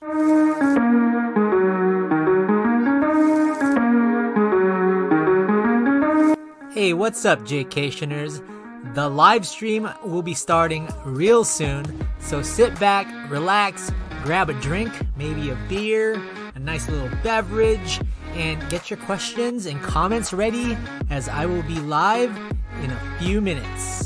Hey, what's up, Jaycationers? The live stream will be starting real soon, so sit back, relax, grab a drink, maybe a beer, a nice little beverage, and get your questions and comments ready as I will be live in a few minutes.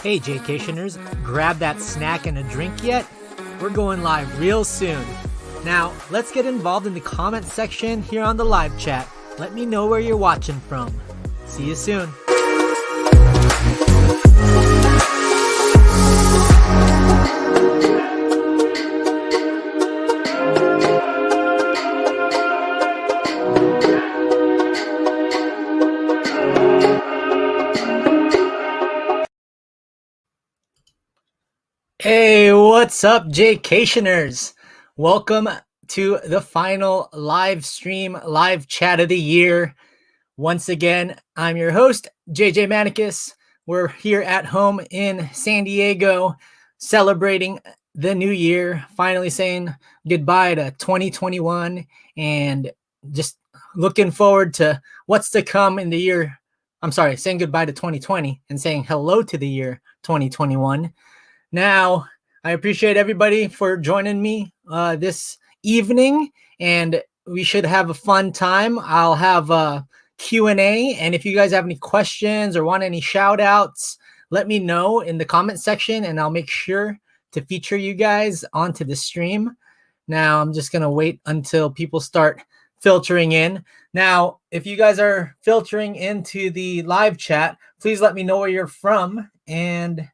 Hey Jaycationers, grab that snack and a drink yet? We're going live real soon. Now, let's get involved in the comment section here on the live chat. Let me know where you're watching from. See you soon. Hey, what's up, Jaycationers? Welcome to the final live stream, live chat of the year. Once again, I'm your host, JJ Manicus. We're here at home in San Diego, celebrating the new year, finally saying goodbye to 2021 and just looking forward to what's to come in the year. I'm sorry, saying goodbye to 2020 and saying hello to the year 2021. Now, I appreciate everybody for joining me this evening, and we should have a fun time. I'll have a Q&A, and if you guys have any questions or want any shout outs, let me know in the comment section, and I'll make sure to feature you guys onto the stream. Now, I'm just going to wait until people start filtering in. Now, if you guys are filtering into the live chat, please let me know where you're from and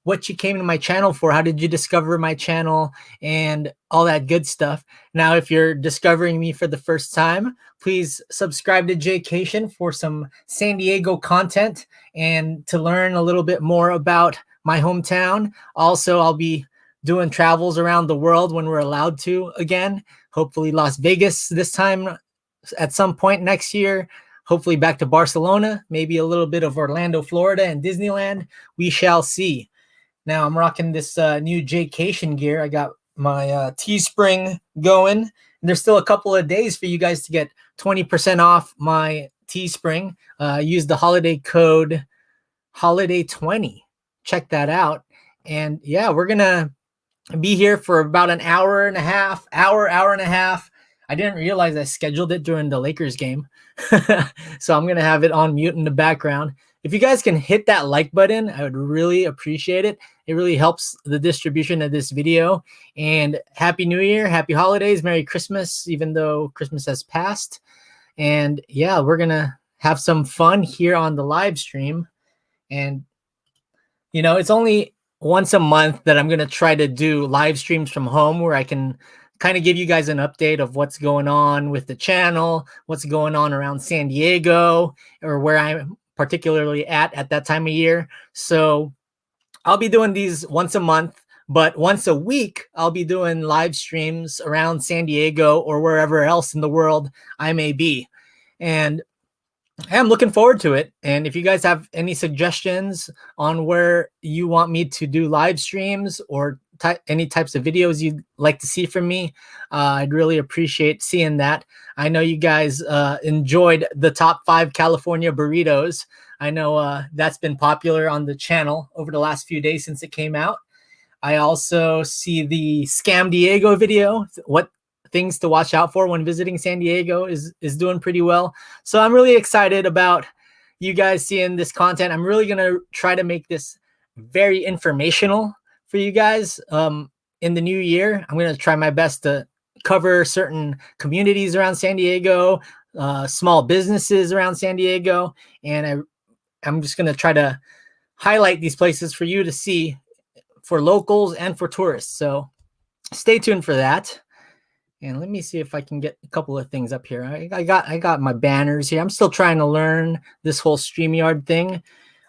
what you came to my channel for. How did you discover my channel and all that good stuff? Now, if you're discovering me for the first time, please subscribe to Jaycation for some San Diego content and to learn a little bit more about my hometown. Also, I'll be doing travels around the world when we're allowed to again. Hopefully Las Vegas this time at some point next year. Hopefully back to Barcelona, maybe a little bit of Orlando, Florida, and Disneyland. We shall see. Now I'm rocking this new Jaycation gear. I got my Teespring going. And there's still a couple of days for you guys to get 20% off my Teespring. Use the holiday code holiday20. Check that out. And yeah, we're gonna be here for about an hour and a half. I didn't realize I scheduled it during the Lakers game. So I'm gonna have it on mute in the background. If you guys can hit that like button, I would really appreciate it. It really helps the distribution of this video. And Happy New Year, Happy Holidays, Merry Christmas, even though Christmas has passed. And yeah, we're going to have some fun here on the live stream. And, you know, it's only once a month that I'm going to try to do live streams from home where I can kind of give you guys an update of what's going on with the channel, what's going on around San Diego, or where I'm particularly at that time of year. So I'll be doing these once a month, but once a week, I'll be doing live streams around San Diego or wherever else in the world I may be. And I'm looking forward to it. And if you guys have any suggestions on where you want me to do live streams or any types of videos you'd like to see from me, I'd really appreciate seeing that. I know you guys enjoyed the top 5 California burritos. I know that's been popular on the channel over the last few days since it came out. I also see the Scam Diego video. What things to watch out for when visiting San Diego is doing pretty well. So I'm really excited about you guys seeing this content. I'm really gonna try to make this very informational for you guys in the new year. I'm gonna try my best to cover certain communities around San Diego, small businesses around San Diego, and I'm just gonna try to highlight these places for you to see, for locals and for tourists. So stay tuned for that. And let me see if I can get a couple of things up here. I got my banners here. I'm still trying to learn this whole StreamYard thing.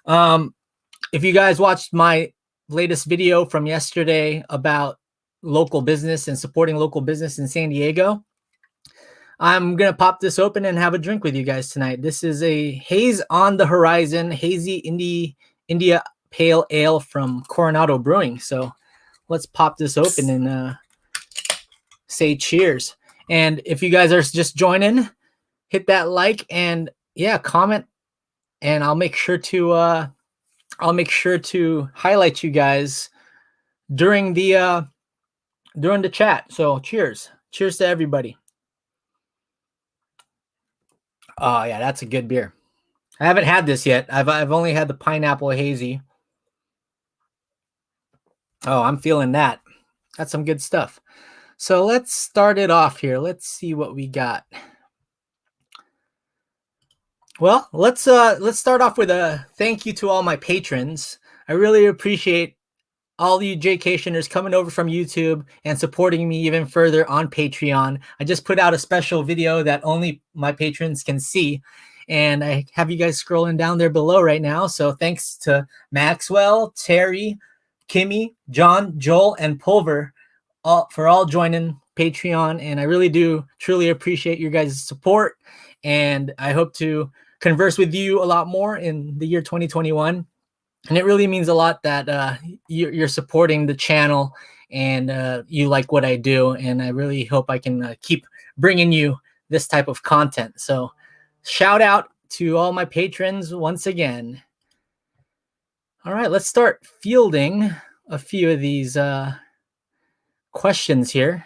If you guys watched my latest video from yesterday about local business and supporting local business in San Diego, I'm gonna pop this open and have a drink with you guys tonight. This is a Haze on the Horizon, hazy India Pale Ale from Coronado Brewing. So let's pop this open and say cheers. And if you guys are just joining, hit that like and comment, and I'll make sure to highlight you guys during the chat. So cheers to everybody. Oh yeah, that's a good beer. I haven't had this yet. I've only had the pineapple hazy. Oh, I'm feeling that. That's some good stuff. So let's start it off here. Let's see what we got. Well, let's start off with a thank you to all my patrons. I really appreciate all you Jaycationers coming over from YouTube and supporting me even further on Patreon. I just put out a special video that only my patrons can see, and I have you guys scrolling down there below right now. So thanks to Maxwell, Terry, Kimmy, John, Joel, and Pulver for all joining Patreon. And I really do truly appreciate your guys' support. And I hope to converse with you a lot more in the year 2021. And it really means a lot that you're supporting the channel and you like what I do. And I really hope I can keep bringing you this type of content. So shout out to all my patrons once again. All right, let's start fielding a few of these questions here.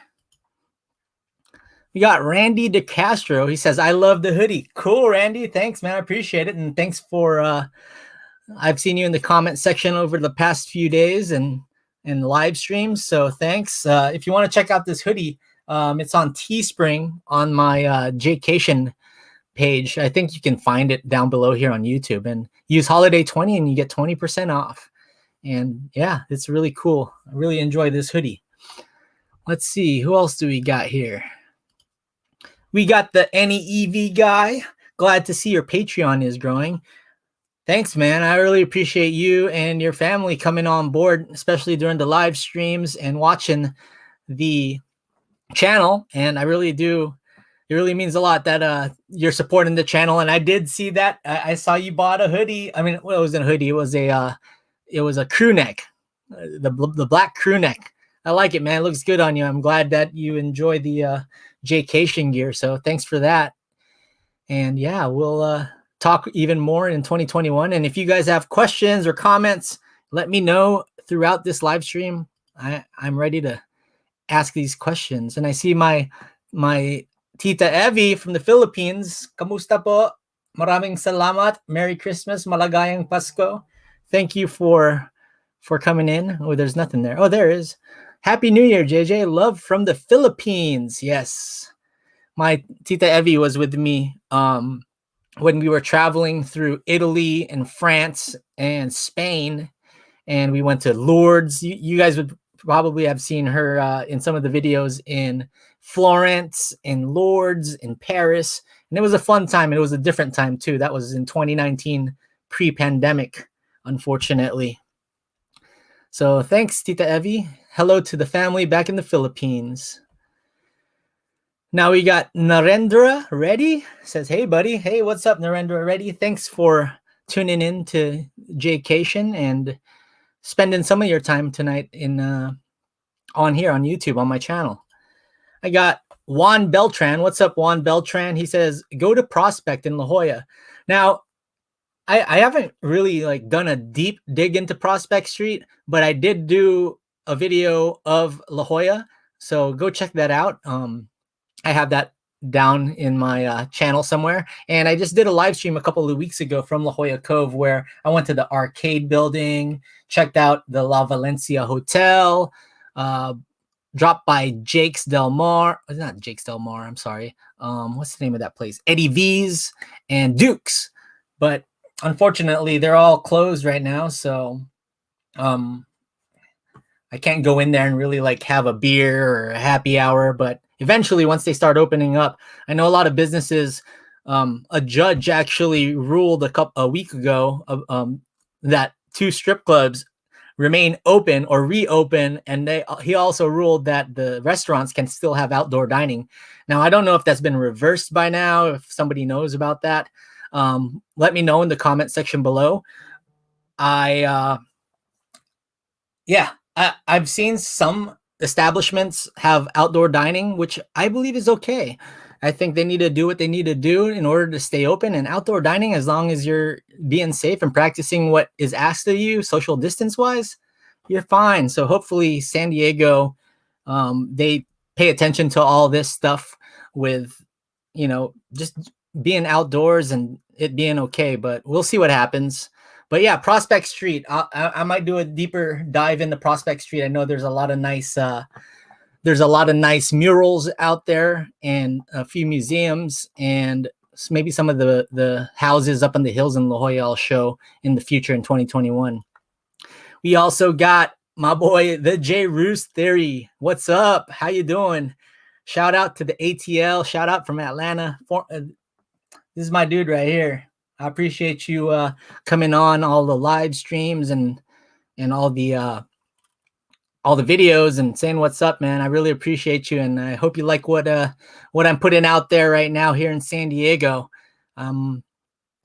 We got Randy DeCastro. He says, I love the hoodie. Cool, Randy. Thanks, man. I appreciate it. And thanks for, I've seen you in the comment section over the past few days and live streams. So thanks. If you want to check out this hoodie, it's on Teespring on my Jaycation page. I think you can find it down below here on YouTube, and use Holiday 20 and you get 20% off. And yeah, it's really cool. I really enjoy this hoodie. Let's see, who else do we got here? We got the NEEV guy. Glad to see your Patreon is growing. Thanks, man. I really appreciate you and your family coming on board, especially during the live streams and watching the channel. And I really do. It really means a lot that you're supporting the channel. And I did see that. I saw you bought a hoodie. I mean, well, it wasn't a hoodie. It was a crew neck, the black crew neck. I like it, man. It looks good on you. I'm glad that you enjoy the Jaycation gear. So thanks for that. And yeah, we'll talk even more in 2021. And if you guys have questions or comments, let me know throughout this live stream. I'm ready to ask these questions. And I see my Tita Evie from the Philippines. Kamusta po? Maraming salamat. Merry Christmas. Maligayang Pasko. Thank you for coming in. Oh, there's nothing there. Oh, there is. Happy New Year, JJ. Love from the Philippines. Yes. My Tita Evie was with me when we were traveling through Italy and France and Spain. And we went to Lourdes. You guys would probably have seen her in some of the videos in Florence, in Lourdes, in Paris. And it was a fun time. It was a different time, too. That was in 2019, pre-pandemic, unfortunately. So thanks, Tita Evie. Hello to the family back in the Philippines. Now we got Narendra Reddy. Says, hey, buddy. Hey, what's up, Narendra Reddy? Thanks for tuning in to Jaycation and spending some of your time tonight in on here on YouTube on my channel. I got Juan Beltran. What's up, Juan Beltran? He says, go to Prospect in La Jolla. Now, I haven't really like done a deep dig into Prospect Street, but I did do a video of La Jolla. So go check that out. I have that down in my channel somewhere. And I just did a live stream a couple of weeks ago from La Jolla Cove where I went to the arcade building, checked out the La Valencia Hotel, dropped by Jake's Del Mar. Not Jake's Del Mar, I'm sorry. What's the name of that place? Eddie V's and Duke's. But unfortunately, they're all closed right now. So I can't go in there and really like have a beer or a happy hour, but eventually once they start opening up, I know a lot of businesses, a judge actually ruled a week ago that 2 strip clubs remain open or reopen, and he also ruled that the restaurants can still have outdoor dining. Now, I don't know if that's been reversed by now, if somebody knows about that. Let me know in the comment section below. I've seen some establishments have outdoor dining, which I believe is okay. I think they need to do what they need to do in order to stay open. And outdoor dining, as long as you're being safe and practicing what is asked of you social distance wise, you're fine. So hopefully San Diego, they pay attention to all this stuff with, just being outdoors and it being okay. But we'll see what happens. But yeah, Prospect Street. I might do a deeper dive into Prospect Street. I know there's a lot of nice murals out there and a few museums and maybe some of the houses up on the hills in La Jolla I'll show in the future in 2021. We also got my boy, the J Roos Theory. What's up? How you doing? Shout out to the ATL. Shout out from Atlanta. This is my dude right here. I appreciate you coming on all the live streams and all the videos and saying what's up, man. I really appreciate you, and I hope you like what I'm putting out there right now here in San Diego. I'm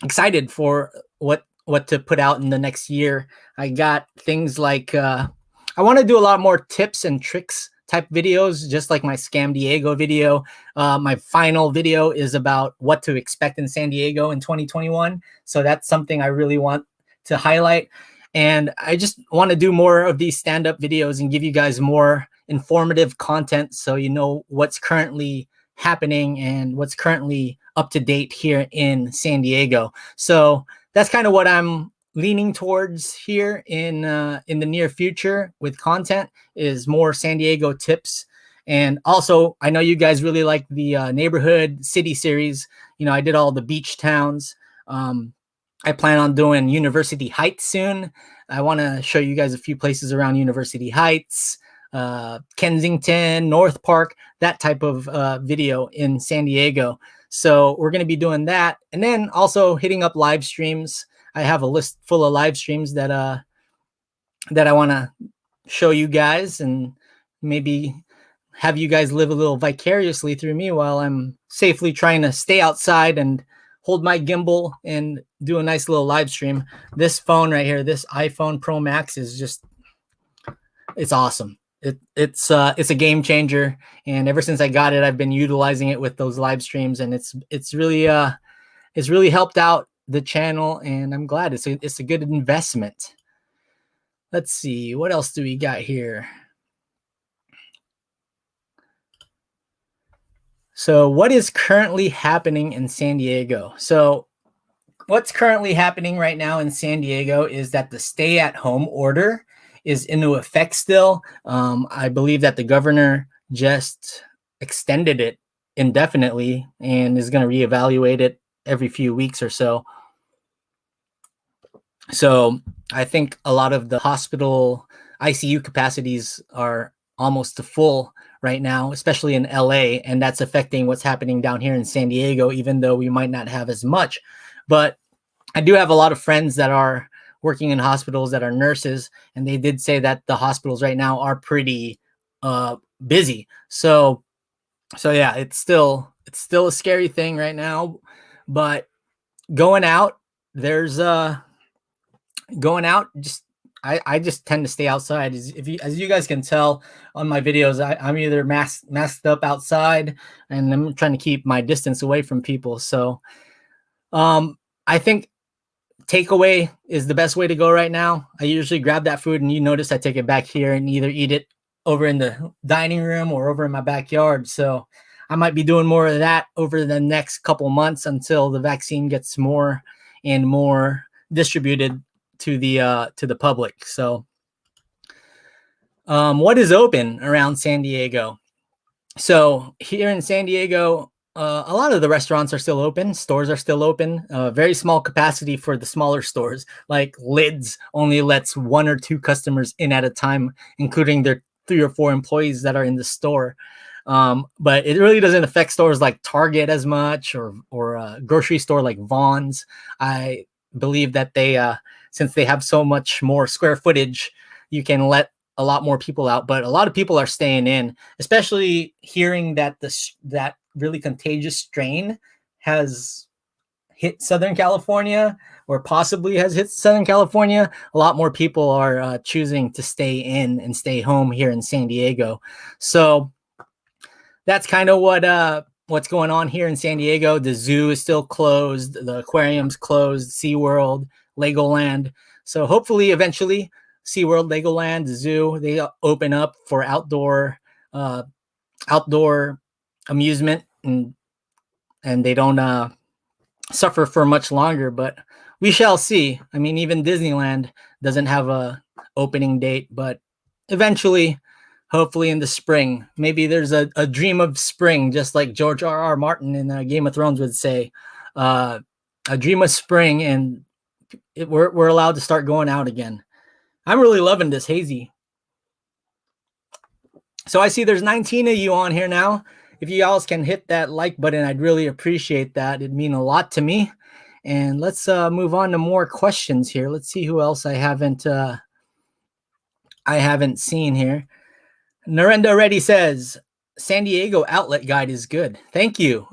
excited for what to put out in the next year. I got things like I want to do a lot more tips and tricks type videos, just like my Scam Diego video. My final video is about what to expect in San Diego in 2021. So that's something I really want to highlight. And I just want to do more of these stand-up videos and give you guys more informative content so you know what's currently happening and what's currently up to date here in San Diego. So that's kind of what I'm leaning towards here in the near future with content, is more San Diego tips. And also, I know you guys really like the neighborhood city series. I did all the beach towns. I plan on doing University Heights soon. I want to show you guys a few places around University Heights, Kensington, North Park, that type of video in San Diego. So we're going to be doing that. And then also hitting up live streams. I have a list full of live streams that I want to show you guys and maybe have you guys live a little vicariously through me while I'm safely trying to stay outside and hold my gimbal and do a nice little live stream. This phone right here, this iPhone Pro Max, is just, it's awesome. It's a game changer. And ever since I got it, I've been utilizing it with those live streams, and it's really helped out the channel, and I'm glad it's a good investment. Let's see, what else do we got here? So what is currently happening in San Diego? So what's currently happening right now in San Diego is that the stay-at-home order is into effect still. I believe that the governor just extended it indefinitely and is going to reevaluate it every few weeks or so. So I think a lot of the hospital ICU capacities are almost to full right now, especially in LA, and that's affecting what's happening down here in San Diego, even though we might not have as much. But I do have a lot of friends that are working in hospitals that are nurses, and they did say that the hospitals right now are pretty busy. So yeah, it's still a scary thing right now, but going out, just I just tend to stay outside. As you guys can tell on my videos, I'm either masked up outside, and I'm trying to keep my distance away from people. So I think takeaway is the best way to go right now. I usually grab that food, and you notice I take it back here and either eat it over in the dining room or over in my backyard. So I might be doing more of that over the next couple months until the vaccine gets more and more distributed to the public. So what is open around San Diego? So here in San Diego, a lot of the restaurants are still open. Stores are still open. Very small capacity for the smaller stores. Like Lids only lets 1 or 2 customers in at a time, including their 3 or 4 employees that are in the store. But it really doesn't affect stores like Target as much, or a grocery store like Vaughn's. I believe that since they have so much more square footage, you can let a lot more people out. But a lot of people are staying in, especially hearing that that really contagious strain has hit Southern California, or possibly has hit Southern California. A lot more people are choosing to stay in and stay home here in San Diego. So that's kind of what's going on here in San Diego. The zoo is still closed. The aquarium's closed. SeaWorld, Legoland. So hopefully, eventually, SeaWorld, Legoland, the zoo, they open up for outdoor amusement, and they don't suffer for much longer. But we shall see. I mean, even Disneyland doesn't have a opening date, but eventually, hopefully in the spring. Maybe there's a dream of spring, just like George R.R. Martin in Game of Thrones would say, a dream of spring, and we're allowed to start going out again. I'm really loving this hazy. So I see there's 19 of you on here now. If you guys can hit that like button, I'd really appreciate that. It'd mean a lot to me. And let's move on to more questions here. Let's see who else I haven't seen here. Narendra already says San Diego outlet guide is good. Thank you.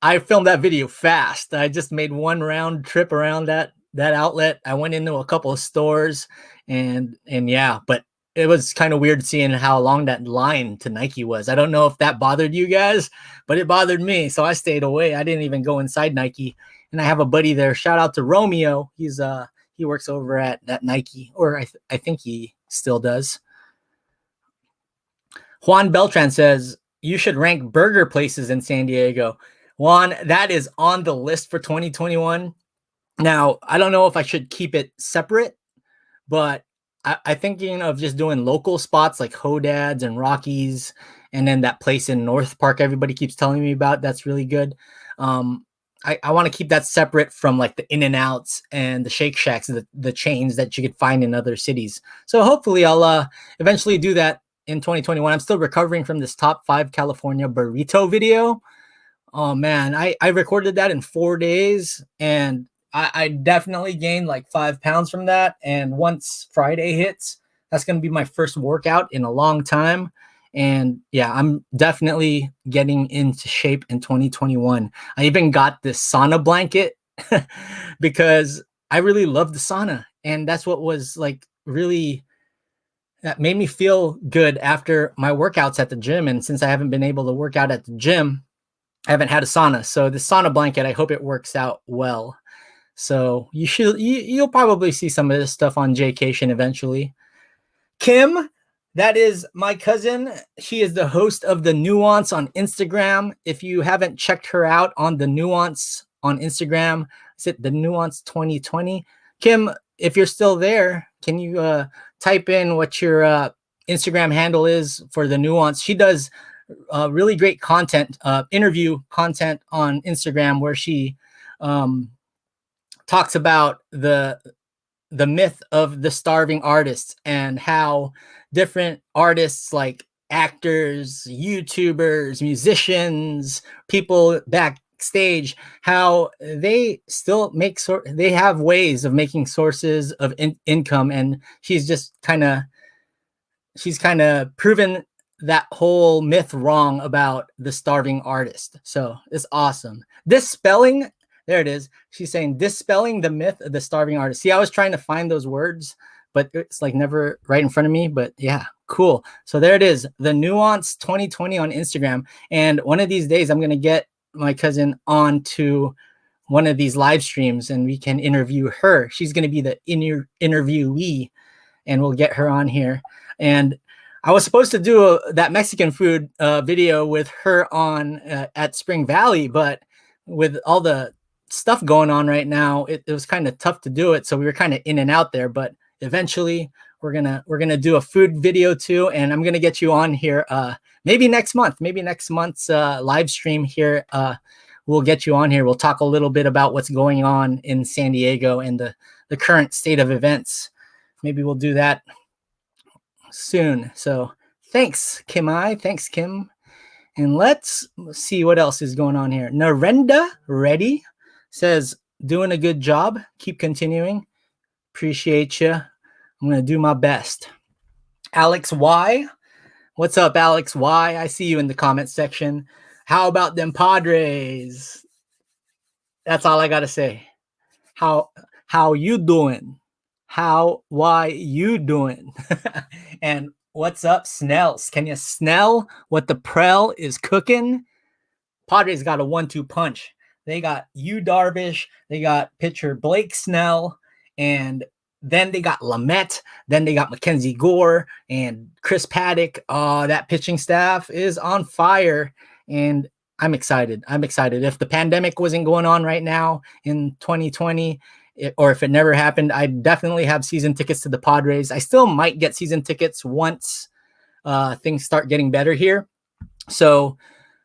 I filmed that video fast. I just made one round trip around that outlet. I went into a couple of stores, and yeah, but it was kind of weird seeing how long that line to Nike was. I don't know if that bothered you guys, but it bothered me, so I stayed away. I didn't even go inside Nike. And I have a buddy there. Shout out to Romeo. He works over at Nike, or I think he still does. Juan Beltran says, you should rank burger places in San Diego. Juan, that is on the list for 2021. Now, I don't know if I should keep it separate, but I'm thinking of just doing local spots like Hodad's and Rocky's, and then that place in North Park everybody keeps telling me about. That's really good. I want to keep that separate from like the In-N-Outs and the Shake Shacks, the chains that you could find in other cities. So hopefully I'll eventually do that in 2021. I'm still recovering from this top 5 California burrito video. Oh man, I recorded that in 4 days, and I definitely gained like 5 pounds from that. And once Friday hits, that's going to be my first workout in a long time. And yeah, I'm definitely getting into shape in 2021. I even got this sauna blanket because I really love the sauna. And that's what was like really that made me feel good after my workouts at the gym. And since I haven't been able to work out at the gym, I haven't had a sauna. So the sauna blanket, I hope it works out well. So you'll probably see some of this stuff on Jaycation eventually. Kim, that is my cousin. She is the host of The Nuance on Instagram. If you haven't checked her out on The Nuance on Instagram, is it The Nuance 2020? Kim, if you're still there, can you type in what your Instagram handle is for The Nuance? She does really great content, interview content on Instagram, where she talks about the myth of the starving artists and how different artists like actors, YouTubers, musicians, people backstage, how they still they have ways of making sources of income. And she's kind of proven that whole myth wrong about the starving artist. So it's awesome. There it is. She's saying dispelling the myth of the starving artist. See, I was trying to find those words, but it's like never right in front of me. But yeah, cool. So there it is, the Nuance 2020 on Instagram. And one of these days, I'm gonna get my cousin on to one of these live streams, and we can interview her. She's gonna be the interviewee, and we'll get her on here. And I was supposed to do that Mexican food video with her on at Spring Valley, but with all the stuff going on right now, it was kind of tough to do it. So we were kind of in and out there, but eventually we're gonna do a food video too, and I'm gonna get you on here maybe next month's live stream here. We'll get you on here. We'll talk a little bit about what's going on in San Diego and the current state of events. Maybe we'll do that soon. So thanks, Thanks, Kim. And let's see what else is going on here. Narenda Reddy says, doing a good job. Keep continuing. Appreciate you. I'm going to do my best. Alex Y. What's up, Alex Y? I see you in the comment section. How about them Padres? That's all I got to say. How you doing? Why you doing? And what's up, Snells? Can you smell what the Prel is cooking? Padres got a 1-2 punch. They got Yu Darvish, they got pitcher Blake Snell, and then they got Lamet, then they got Mackenzie Gore and Chris Paddock. That pitching staff is on fire, and I'm excited. If the pandemic wasn't going on right now in 2020, or if it never happened, I definitely have season tickets to the Padres. I still might get season tickets once things start getting better here. So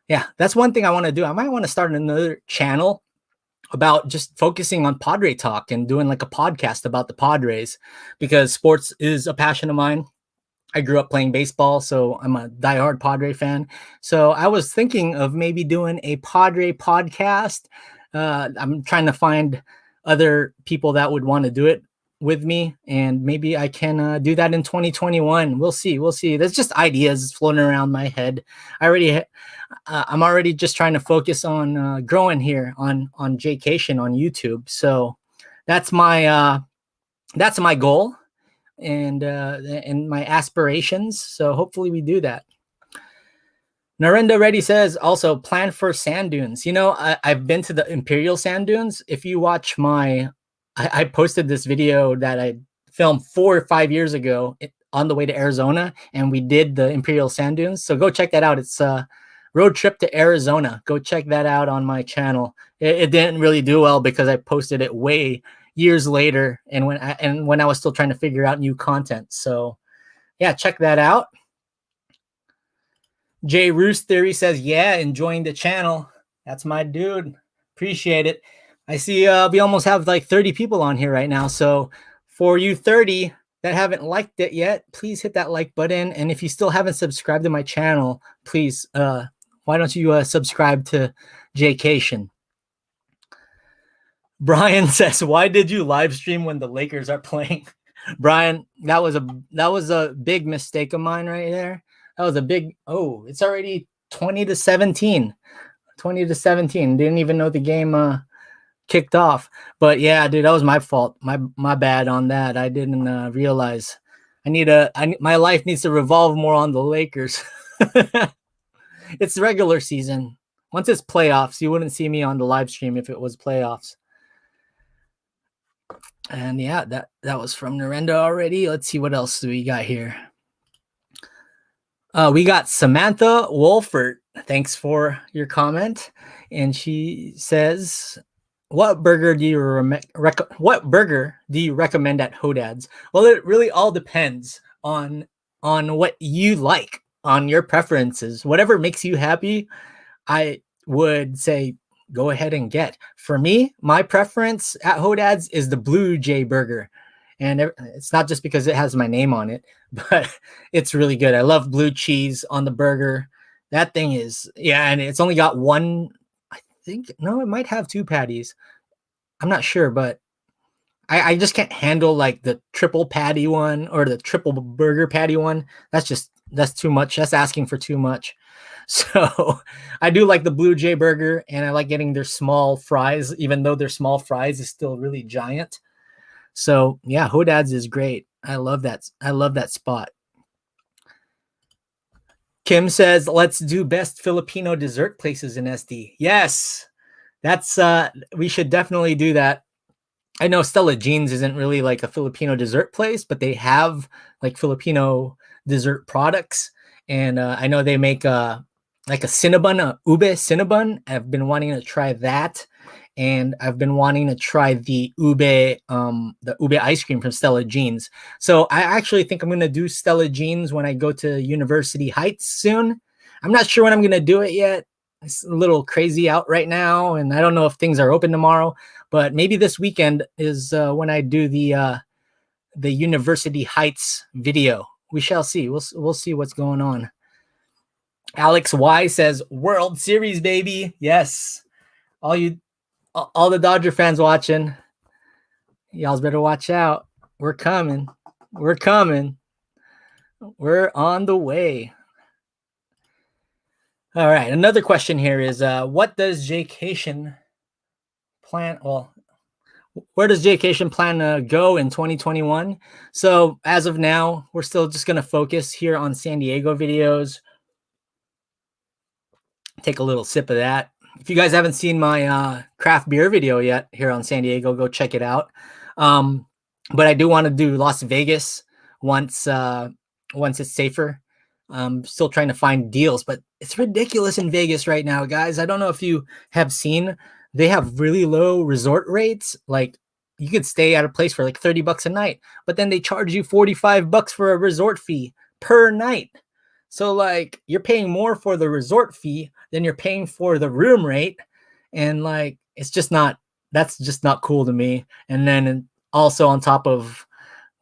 yeah, that's one thing I want to do. I might want to start another channel about just focusing on Padre talk and doing like a podcast about the Padres, because sports is a passion of mine. I grew up playing baseball, so I'm a diehard Padre fan. So I was thinking of maybe doing a Padre podcast. I'm trying to find other people that would want to do it with me, and maybe I can do that in 2021. We'll see. There's just ideas floating around my head. I'm already just trying to focus on growing here on Jaycation on YouTube. So that's my goal and my aspirations. So hopefully we do that. Narendra Reddy says, also plan for sand dunes. I've been to the Imperial Sand Dunes. If you watch I posted this video that I filmed 4 or 5 years ago on the way to Arizona, and we did the Imperial Sand Dunes. So go check that out. It's a road trip to Arizona. Go check that out on my channel. It didn't really do well because I posted it way years later, and when I was still trying to figure out new content. So yeah, check that out. Jay Roos Theory says, yeah, enjoying the channel. That's my dude. Appreciate it. I see we almost have like 30 people on here right now. So for you 30 that haven't liked it yet, please hit that like button. And if you still haven't subscribed to my channel, please, why don't you subscribe to Jaycation? Brian says, why did you live stream when the Lakers are playing? Brian, that was a big mistake of mine right there. That was a big, it's already 20-17. 20-17. Didn't even know the game kicked off. But yeah, dude, that was my fault. My bad on that. I didn't realize. My life needs to revolve more on the Lakers. It's regular season. Once it's playoffs, you wouldn't see me on the live stream if it was playoffs. And yeah, that was from Narendra already. Let's see what else do we got here. We got Samantha Wolfert. Thanks for your comment. And she says, what burger do you recommend at Hodad's? Well, it really all depends on what you like, on your preferences. Whatever makes you happy, I would say go ahead and get. For me, my preference at Hodad's is the Blue Jay burger. And it's not just because it has my name on it, but it's really good. I love blue cheese on the burger. That thing is, yeah, and it's only got one, I think, no, it might have 2 patties. I'm not sure, but I just can't handle like the triple patty one or the triple burger patty one. That's too much. That's asking for too much. So I do like the Blue Jay burger, and I like getting their small fries, even though their small fries is still really giant. So yeah, Hodad's is great. I love that. I love that spot. Kim says, let's do best Filipino dessert places in SD. Yes, that's we should definitely do that. I know Stella Jeans isn't really like a Filipino dessert place, but they have like Filipino dessert products. And I know they make like a cinnabon, a ube cinnabon. I've been wanting to try that. And I've been wanting to try the ube ice cream from Stella Jeans. So I actually think I'm going to do Stella Jeans when I go to University Heights soon. I'm not sure when I'm going to do it yet. It's a little crazy out right now, and I don't know if things are open tomorrow. But maybe this weekend is when I do the University Heights video. We shall see. We'll see what's going on. Alex Y says World Series, baby. Yes, all the Dodger fans watching, y'all's better watch out. We're coming. We're coming. We're on the way. All right. Another question here is what does Jaycation plan? Well, where does Jaycation plan to go in 2021? So as of now, we're still just going to focus here on San Diego videos. Take a little sip of that. If you guys haven't seen my craft beer video yet here on San Diego, go check it out. But I do want to do Las Vegas once it's safer. I'm still trying to find deals, but it's ridiculous in Vegas right now, guys. I don't know if you have seen, they have really low resort rates. Like you could stay at a place for like $30 a night, but then they charge you $45 for a resort fee per night. So like you're paying more for the resort fee than you're paying for the room rate. And like, it's just not, that's just not cool to me. And then also on top of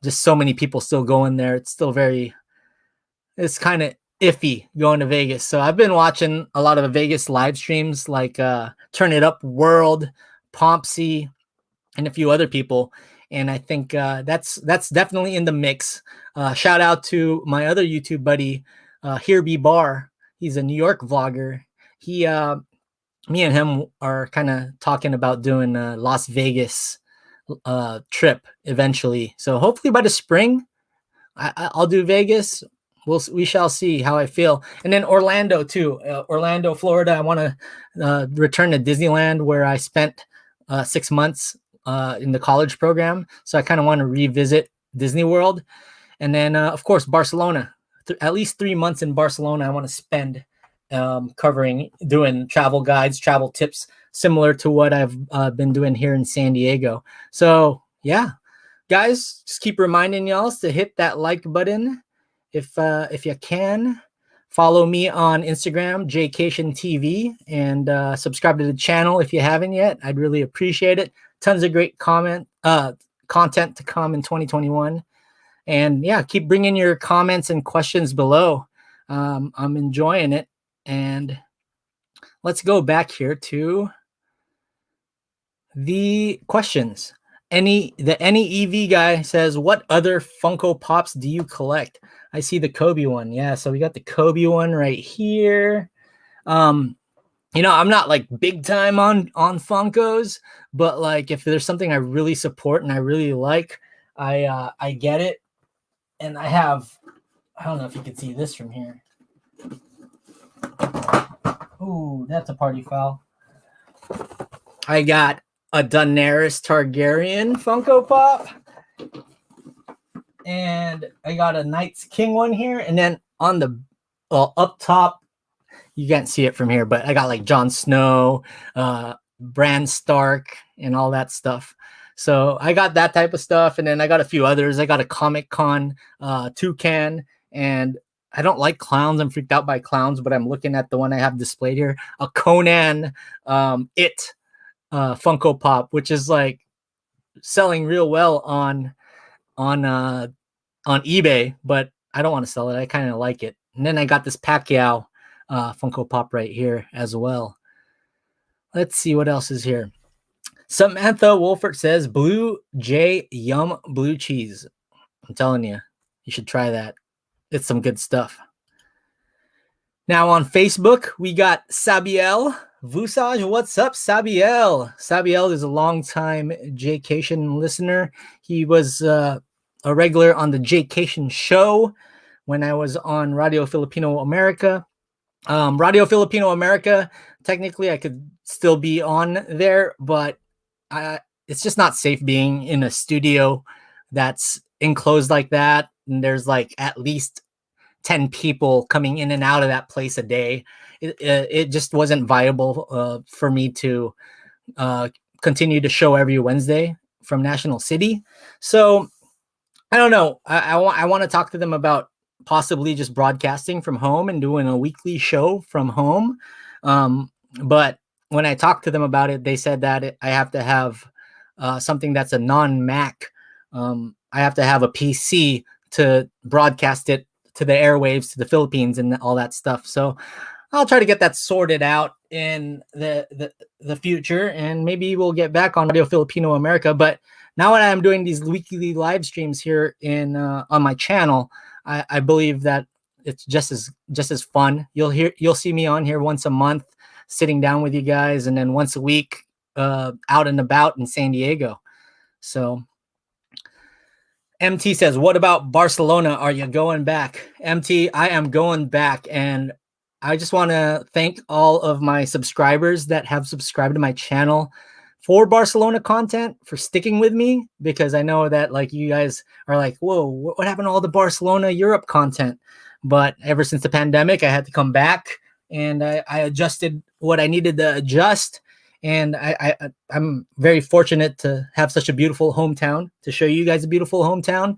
just so many people still going there, it's still it's kind of iffy going to Vegas. So I've been watching a lot of the Vegas live streams like Turn It Up World, Pompsy, and a few other people. And I think that's definitely in the mix. Shout out to my other YouTube buddy, Here Be Bar. He's a New York vlogger. Me and him are kind of talking about doing a Las Vegas trip eventually. So hopefully by the spring, I'll do Vegas. We shall see how I feel. And then Orlando too. Orlando, Florida. I want to return to Disneyland where I spent 6 months in the college program. So I kind of want to revisit Disney World. And then of course, Barcelona. At least 3 months in Barcelona I want to spend doing travel guides, travel tips, similar to what I've been doing here in San Diego. So yeah, guys, just keep reminding y'all to hit that like button if you can. Follow me on Instagram, Jaycation TV, and subscribe to the channel if you haven't yet. I'd really appreciate it. Tons of great content to come in 2021. And yeah, keep bringing your comments and questions below. I'm enjoying it. And let's go back here to the questions. The NEEV guy says, what other Funko Pops do you collect? I see the Kobe one. Yeah, so we got the Kobe one right here. I'm not like big time on Funkos, but like if there's something I really support and I really like, I get it. And I don't know if you can see this from here. Ooh, that's a party foul. I got a Daenerys Targaryen Funko Pop. And I got a Knights King one here. And then on the up top, you can't see it from here, but I got like Jon Snow, Bran Stark, and all that stuff. So I got that type of stuff. And then I got a few others. I got a Comic-Con toucan. And I don't like clowns. I'm freaked out by clowns, but I'm looking at the one I have displayed here. A Conan Funko Pop, which is like selling real well on eBay, but I don't want to sell it. I kind of like it. And then I got this Pacquiao Funko Pop right here as well. Let's see what else is here. Samantha Wolfert says, Blue J Yum Blue Cheese. I'm telling you, you should try that. It's some good stuff. Now on Facebook, we got Sabiel Vusaj. What's up, Sabiel? Sabiel is a longtime Jaycation listener. He was a regular on the Jaycation show when I was on Radio Filipino America. Radio Filipino America, technically I could still be on there, but it's just not safe being in a studio that's enclosed like that. And there's like at least 10 people coming in and out of that place a day. It just wasn't viable for me to uh, continue to show every Wednesday from National City. So I don't know. I want to talk to them about possibly just broadcasting from home and doing a weekly show from home. But when I talked to them about it, they said that I have to have something that's a non-Mac. I have to have a PC to broadcast it to the airwaves to the Philippines and all that stuff. So I'll try to get that sorted out in the future, and maybe we'll get back on Radio Filipino America. But now that I'm doing these weekly live streams here in on my channel, I believe that it's just as fun. You'll see me on here once a month, sitting down with you guys, and then once a week out and about in San Diego. So MT says, what about Barcelona? Are you going back? MT, I am going back, and I just want to thank all of my subscribers that have subscribed to my channel for Barcelona content, for sticking with me, because I know that like you guys are like, whoa, what happened to all the Barcelona Europe content? But ever since the pandemic, I had to come back, and I adjusted what I needed to adjust. And I'm very fortunate to have such a beautiful hometown to show you guys a beautiful hometown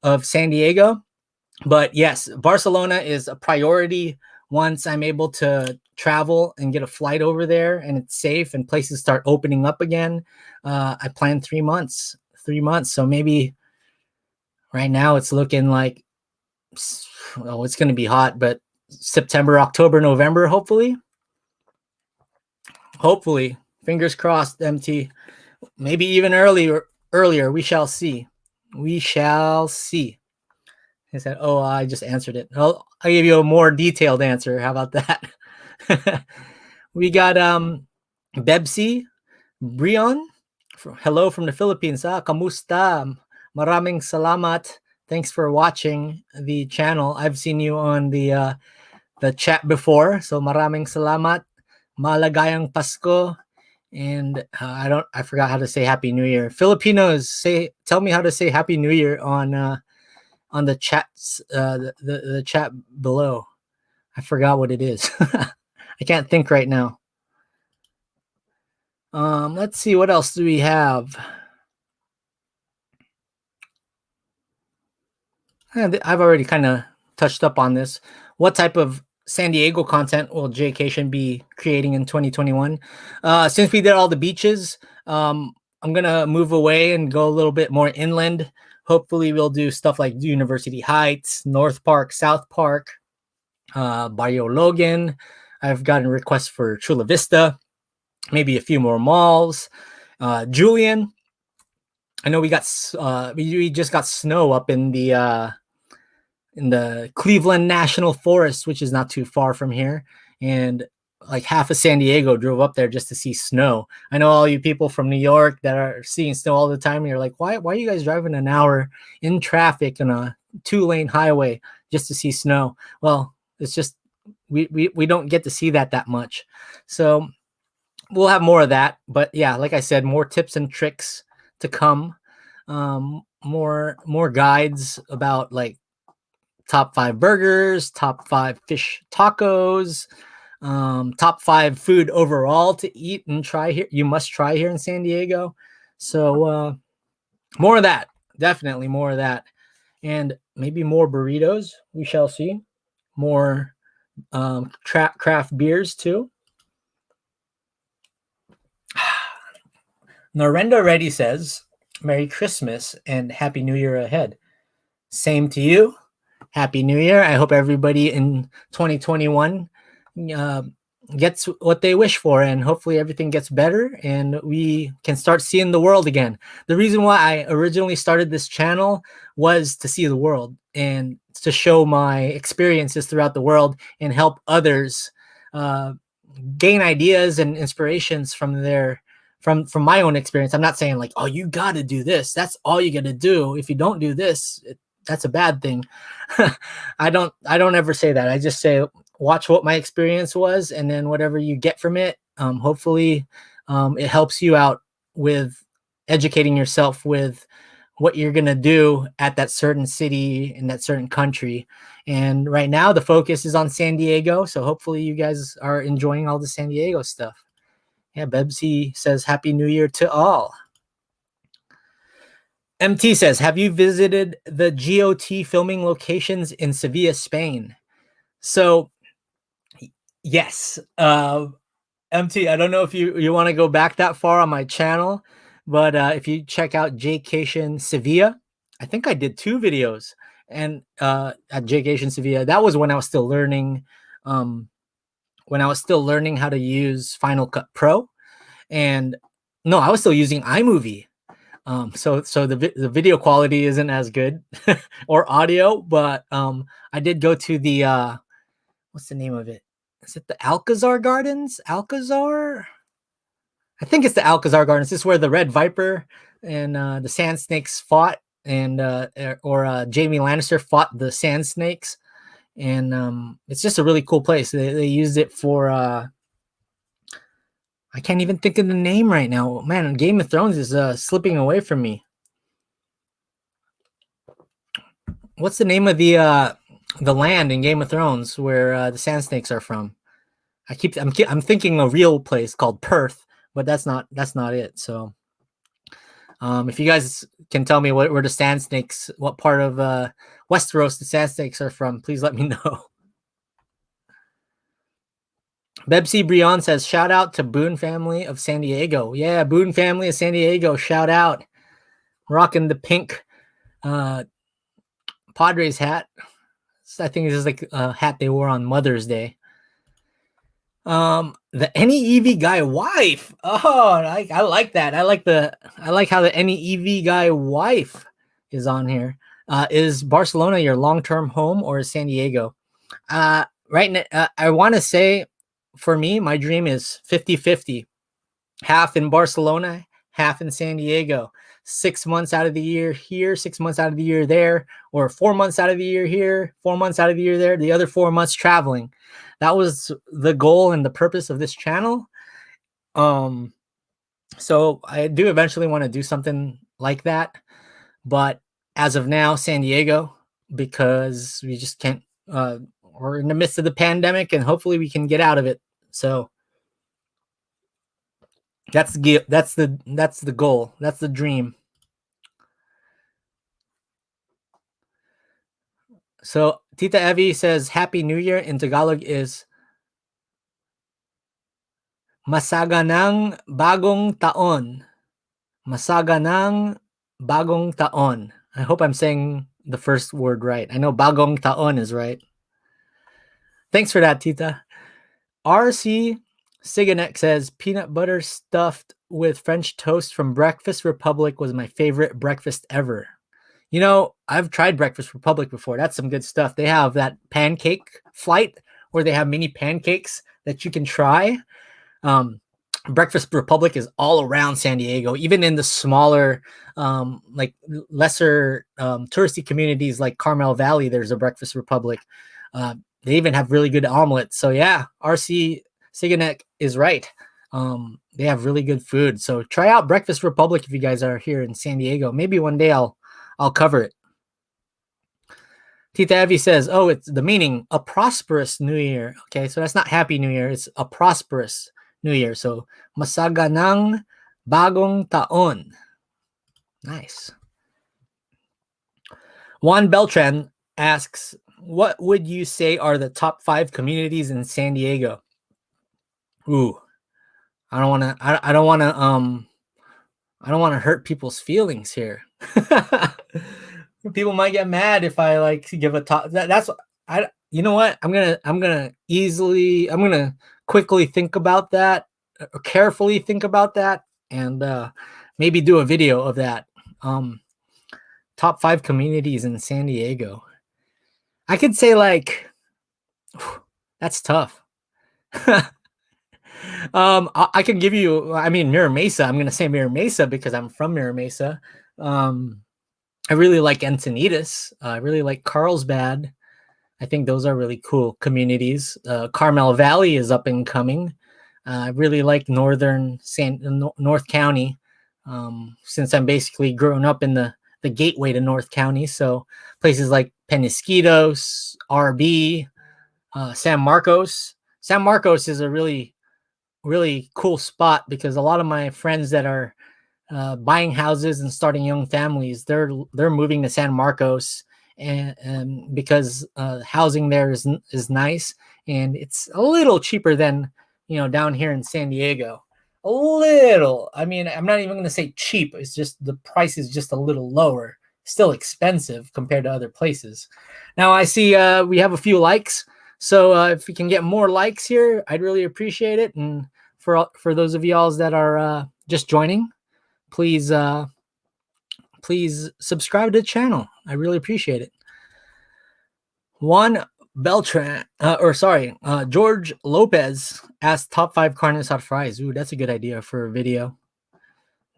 of San Diego. But yes, Barcelona is a priority once I'm able to travel and get a flight over there and it's safe and places start opening up again. I plan 3 months. So maybe right now it's looking like, well, it's going to be hot, but September, October, November, hopefully, fingers crossed, MT, maybe even earlier. We shall see. He said, oh, I just answered it. I'll give you a more detailed answer. How about that? We got Bebsi Brion. Hello from the Philippines. Kamusta? Maraming salamat. Thanks for watching the channel. I've seen you on the chat before. So maraming salamat. Malagayang Pasko. And I forgot how to say Happy New Year. Filipinos, tell me how to say Happy New Year on the chats, the chat below. I forgot what it is. I can't think right now. Let's see, what else do we have? I've already kind of touched up on this. What type of San Diego content will Jaycation be creating in 2021? Since we did all the beaches, I'm gonna move away and go a little bit more inland. Hopefully we'll do stuff like University Heights, North Park, South Park, Barrio Logan. I've gotten requests for Chula Vista, maybe a few more malls. Julian, I know we just got snow up in the Cleveland National Forest, which is not too far from here. And like half of San Diego drove up there just to see snow. I know all you people from New York that are seeing snow all the time, and you're like, why are you guys driving an hour in traffic on a 2-lane highway just to see snow? Well, it's just we don't get to see that much. So we'll have more of that. But yeah, like I said, more tips and tricks to come. More guides about like top 5 burgers, top 5 fish tacos, top 5 food overall to eat and try here. You must try here in San Diego. So more of that, definitely more of that, and maybe more burritos. We shall see. More craft beers too. Narendra Reddy says, Merry Christmas and Happy New Year ahead. Same to you. Happy New Year. I hope everybody in 2021 gets what they wish for, and hopefully everything gets better and we can start seeing the world again. The reason why I originally started this channel was to see the world and to show my experiences throughout the world and help others gain ideas and inspirations from from my own experience, I'm not saying like, oh, you got to do this. That's all you got to do. If you don't do this, that's a bad thing. I don't ever say that. I just say watch what my experience was, and then whatever you get from it, hopefully, it helps you out with educating yourself with what you're gonna do at that certain city in that certain country. And right now, the focus is on San Diego, so hopefully, you guys are enjoying all the San Diego stuff. Yeah, Bebsy says Happy New Year to all. MT says, have you visited the GOT filming locations in Sevilla, Spain? So, yes. MT, I don't know if you want to go back that far on my channel, but if you check out Jaycation Sevilla, I think I did 2 videos and at Jaycation Sevilla. That was when I was still learning, how to use Final Cut Pro, and no, I was still using iMovie. So the video quality isn't as good or audio, but I did go to the what's the name of it? Is it the Alcazar Gardens? Alcazar? I think it's the Alcazar Gardens. This is where the Red Viper and the Sand Snakes fought, and Jamie Lannister fought the Sand Snakes, and it's just a really cool place. They used it for I can't even think of the name right now. Man, Game of Thrones is slipping away from me. What's the name of the land in Game of Thrones where the Sand Snakes are from? I'm thinking a real place called Perth, but that's not it. So, if you guys can tell me where the Sand Snakes, what part of Westeros the Sand Snakes are from, please let me know. Bebsy Brion says, shout out to Boone family of San Diego. Yeah, Boone family of San Diego, shout out. Rocking the pink Padres hat. I think this is like a hat they wore on Mother's Day. The NEEV guy wife. Oh, I like that. I like how the NEEV guy wife is on here. Is Barcelona your long-term home, or is San Diego? Right now, I want to say, for me, my dream is 50-50. Half in Barcelona, half in San Diego. 6 months out of the year here, 6 months out of the year there, or 4 months out of the year here, 4 months out of the year there, the other 4 months traveling. That was the goal and the purpose of this channel. So I do eventually want to do something like that, but as of now, San Diego, because we just can't, we're in the midst of the pandemic, and hopefully we can get out of it. So that's the goal. That's the dream. So Tita Evie says Happy New Year in Tagalog is Masaganang Bagong Taon. Masaganang Bagong Taon. I hope I'm saying the first word right. I know Bagong Taon is right. Thanks for that, Tita. RC Siganek says peanut butter stuffed with French toast from Breakfast Republic was my favorite breakfast ever. You know, I've tried Breakfast Republic before. That's some good stuff. They have that pancake flight where they have mini pancakes that you can try. Breakfast Republic is all around San Diego, even in the smaller, like lesser touristy communities like Carmel Valley. There's a Breakfast Republic. They even have really good omelets. So yeah, RC Siganek is right. They have really good food. So try out Breakfast Republic if you guys are here in San Diego. Maybe one day I'll cover it. Tita Evie says, oh, it's the meaning, a prosperous New Year. Okay, so that's not Happy New Year. It's a prosperous New Year. So, masaganang bagong taon. Nice. Juan Beltran asks, what would you say are the top 5 communities in San Diego? Ooh, I don't want to hurt people's feelings here. People might get mad if I like give a top. That's I. You know what? I'm gonna quickly think about that, or carefully think about that, and maybe do a video of that. Top 5 communities in San Diego. I could say like, that's tough. I can give you. I mean, Mirror Mesa. I'm gonna say Mirror Mesa because I'm from Mirror Mesa. Um, I really like Encinitas. I really like Carlsbad. I think those are really cool communities. Carmel Valley is up and coming. I really like North County, since I'm basically grown up in the gateway to North County. So places like Penasquitos, RB, San Marcos. San Marcos is a really cool spot because a lot of my friends that are buying houses and starting young families, they're moving to San Marcos, and because housing there is nice, and it's a little cheaper than down here in San Diego. A little. I mean, I'm not even going to say cheap. It's just the price is just a little lower. Still expensive compared to other places. Now I see we have a few likes, so if we can get more likes here, I'd really appreciate it. And for those of y'all that are just joining, please please subscribe to the channel. I really appreciate it. Juan Beltran, George Lopez asked top 5 carne asada fries. Ooh, that's a good idea for a video.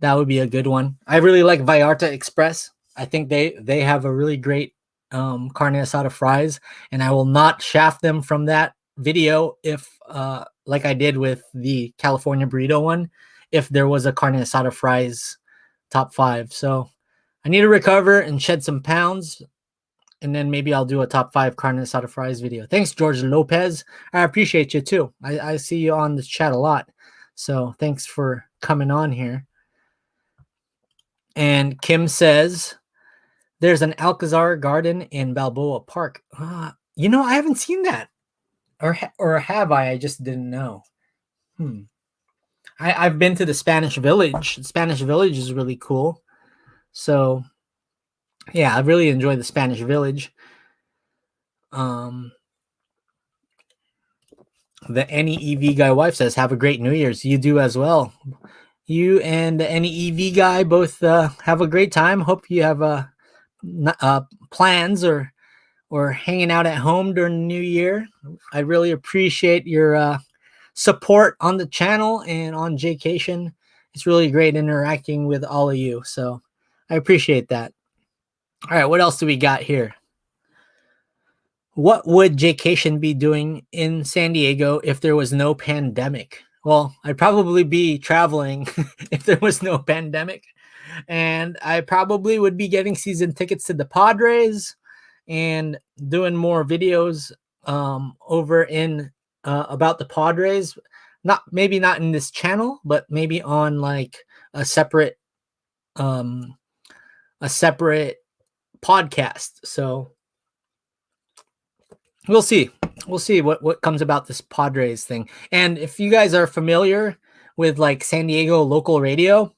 That would be a good one. I really like Vallarta Express. I think they have a really great carne asada fries, and I will not shaft them from that video if like I did with the California burrito one, if there was a carne asada fries top 5. So I need to recover and shed some pounds, and then maybe I'll do a top 5 carne asada fries video. Thanks, George Lopez. I appreciate you too. I see you on the chat a lot, so thanks for coming on here. And Kim says there's an Alcazar Garden in Balboa Park. I haven't seen that, or have I? I just didn't know. I've been to the Spanish Village. The Spanish Village is really cool. So yeah, I really enjoy the Spanish Village. The NEEV guy wife says, have a great New Year's. You do as well. You and the NEEV guy both have a great time. Hope you have plans or hanging out at home during the new year. I really appreciate your support on the channel and on Jaycation. It's really great interacting with all of you. So I appreciate that. All right, what else do we got here? What would Jaycation be doing in San Diego if there was no pandemic? Well, I'd probably be traveling if there was no pandemic. And I probably would be getting season tickets to the Padres and doing more videos over in about the Padres. Maybe not in this channel, but maybe on like a separate podcast. So we'll see what comes about this Padres thing. And if you guys are familiar with like San Diego local radio,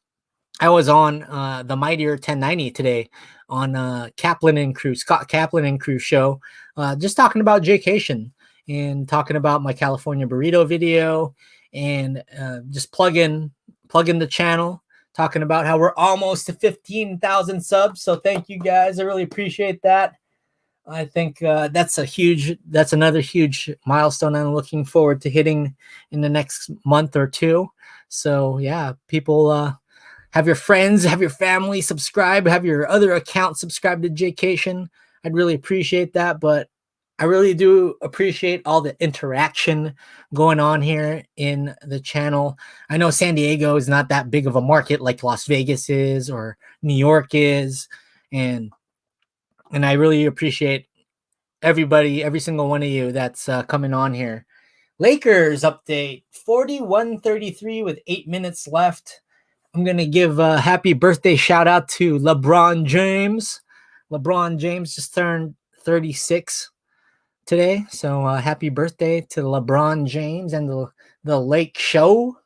I was on the Mightier 1090 today on Scott Kaplan and crew show, just talking about Jaycation and talking about my California burrito video, and just plug in the channel, talking about how we're almost to 15,000 subs. So thank you guys. I really appreciate that. I think that's another huge milestone I'm looking forward to hitting in the next month or two. So yeah, people, have your friends, have your family subscribe, have your other accounts subscribe to Jaycation. I'd really appreciate that, but I really do appreciate all the interaction going on here in the channel. I know San Diego is not that big of a market like Las Vegas is or New York is, and I really appreciate everybody, every single one of you that's coming on here. Lakers update 41-33 with 8 minutes left. I'm going to give a happy birthday shout out to LeBron James. LeBron James just turned 36 today. So happy birthday to LeBron James and the Lake Show.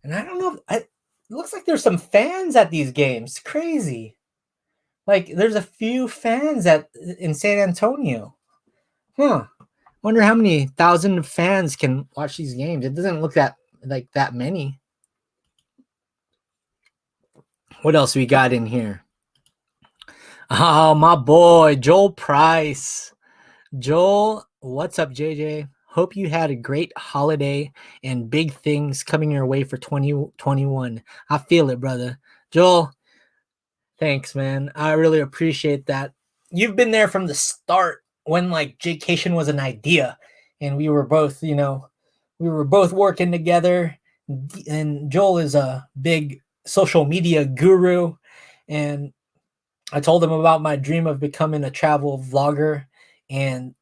And I don't know, it looks like there's some fans at these games. Crazy. Like there's a few fans in San Antonio. Wonder how many thousand fans can watch these games. It doesn't look that many. What else we got in here? Oh, my boy, Joel Price. Joel, what's up, JJ? Hope you had a great holiday and big things coming your way for 2021. I feel it, brother. Joel, thanks, man. I really appreciate that. You've been there from the start when like Jaycation was an idea, and we were both, we were both working together. And Joel is a big social media guru, and I told him about my dream of becoming a travel vlogger and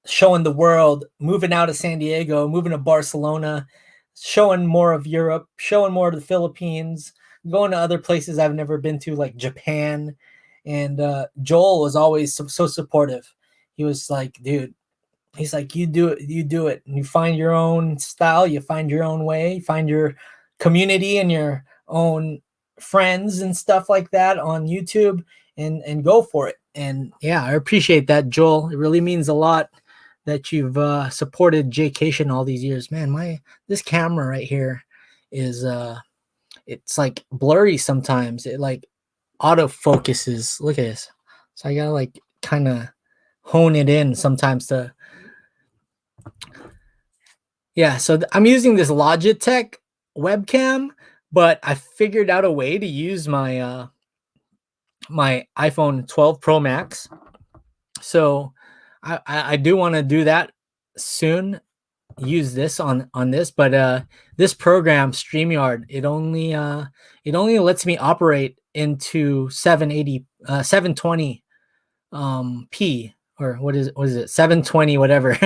showing the world, moving out of San Diego, moving to Barcelona, showing more of Europe, showing more of the Philippines, going to other places I've never been to, like Japan. And Joel was always so supportive. He was like, dude, he's like, you do it. And you find your own style, you find your own way, you find your community and your own friends and stuff like that on YouTube and go for it. And yeah, I appreciate that, Joel. It really means a lot that you've supported Jaycation all these years. Man, this camera right here is it's like blurry sometimes. It like auto focuses. Look at this. So I gotta like kind of hone it in sometimes to yeah. So I'm using this Logitech webcam, but I figured out a way to use my my iPhone 12 Pro Max. So I do want to do that soon, use this on this, but this program StreamYard, it only lets me operate into 780 720 p, or what is it, 720 whatever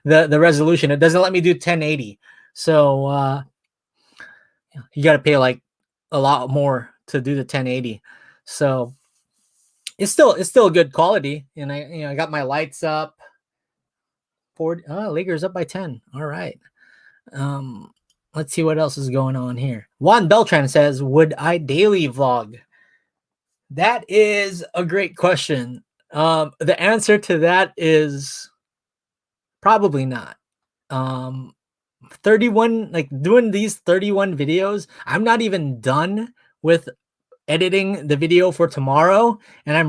the resolution. It doesn't let me do 1080. So you got to pay like a lot more to do the 1080. So it's still good quality, and I got my lights up. 40, Lakers up by 10. All right. Let's see what else is going on here. Juan Beltran says, would I daily vlog? That is a great question. The answer to that is probably not. 31, like doing these 31 videos, I'm not even done with editing the video for tomorrow, and I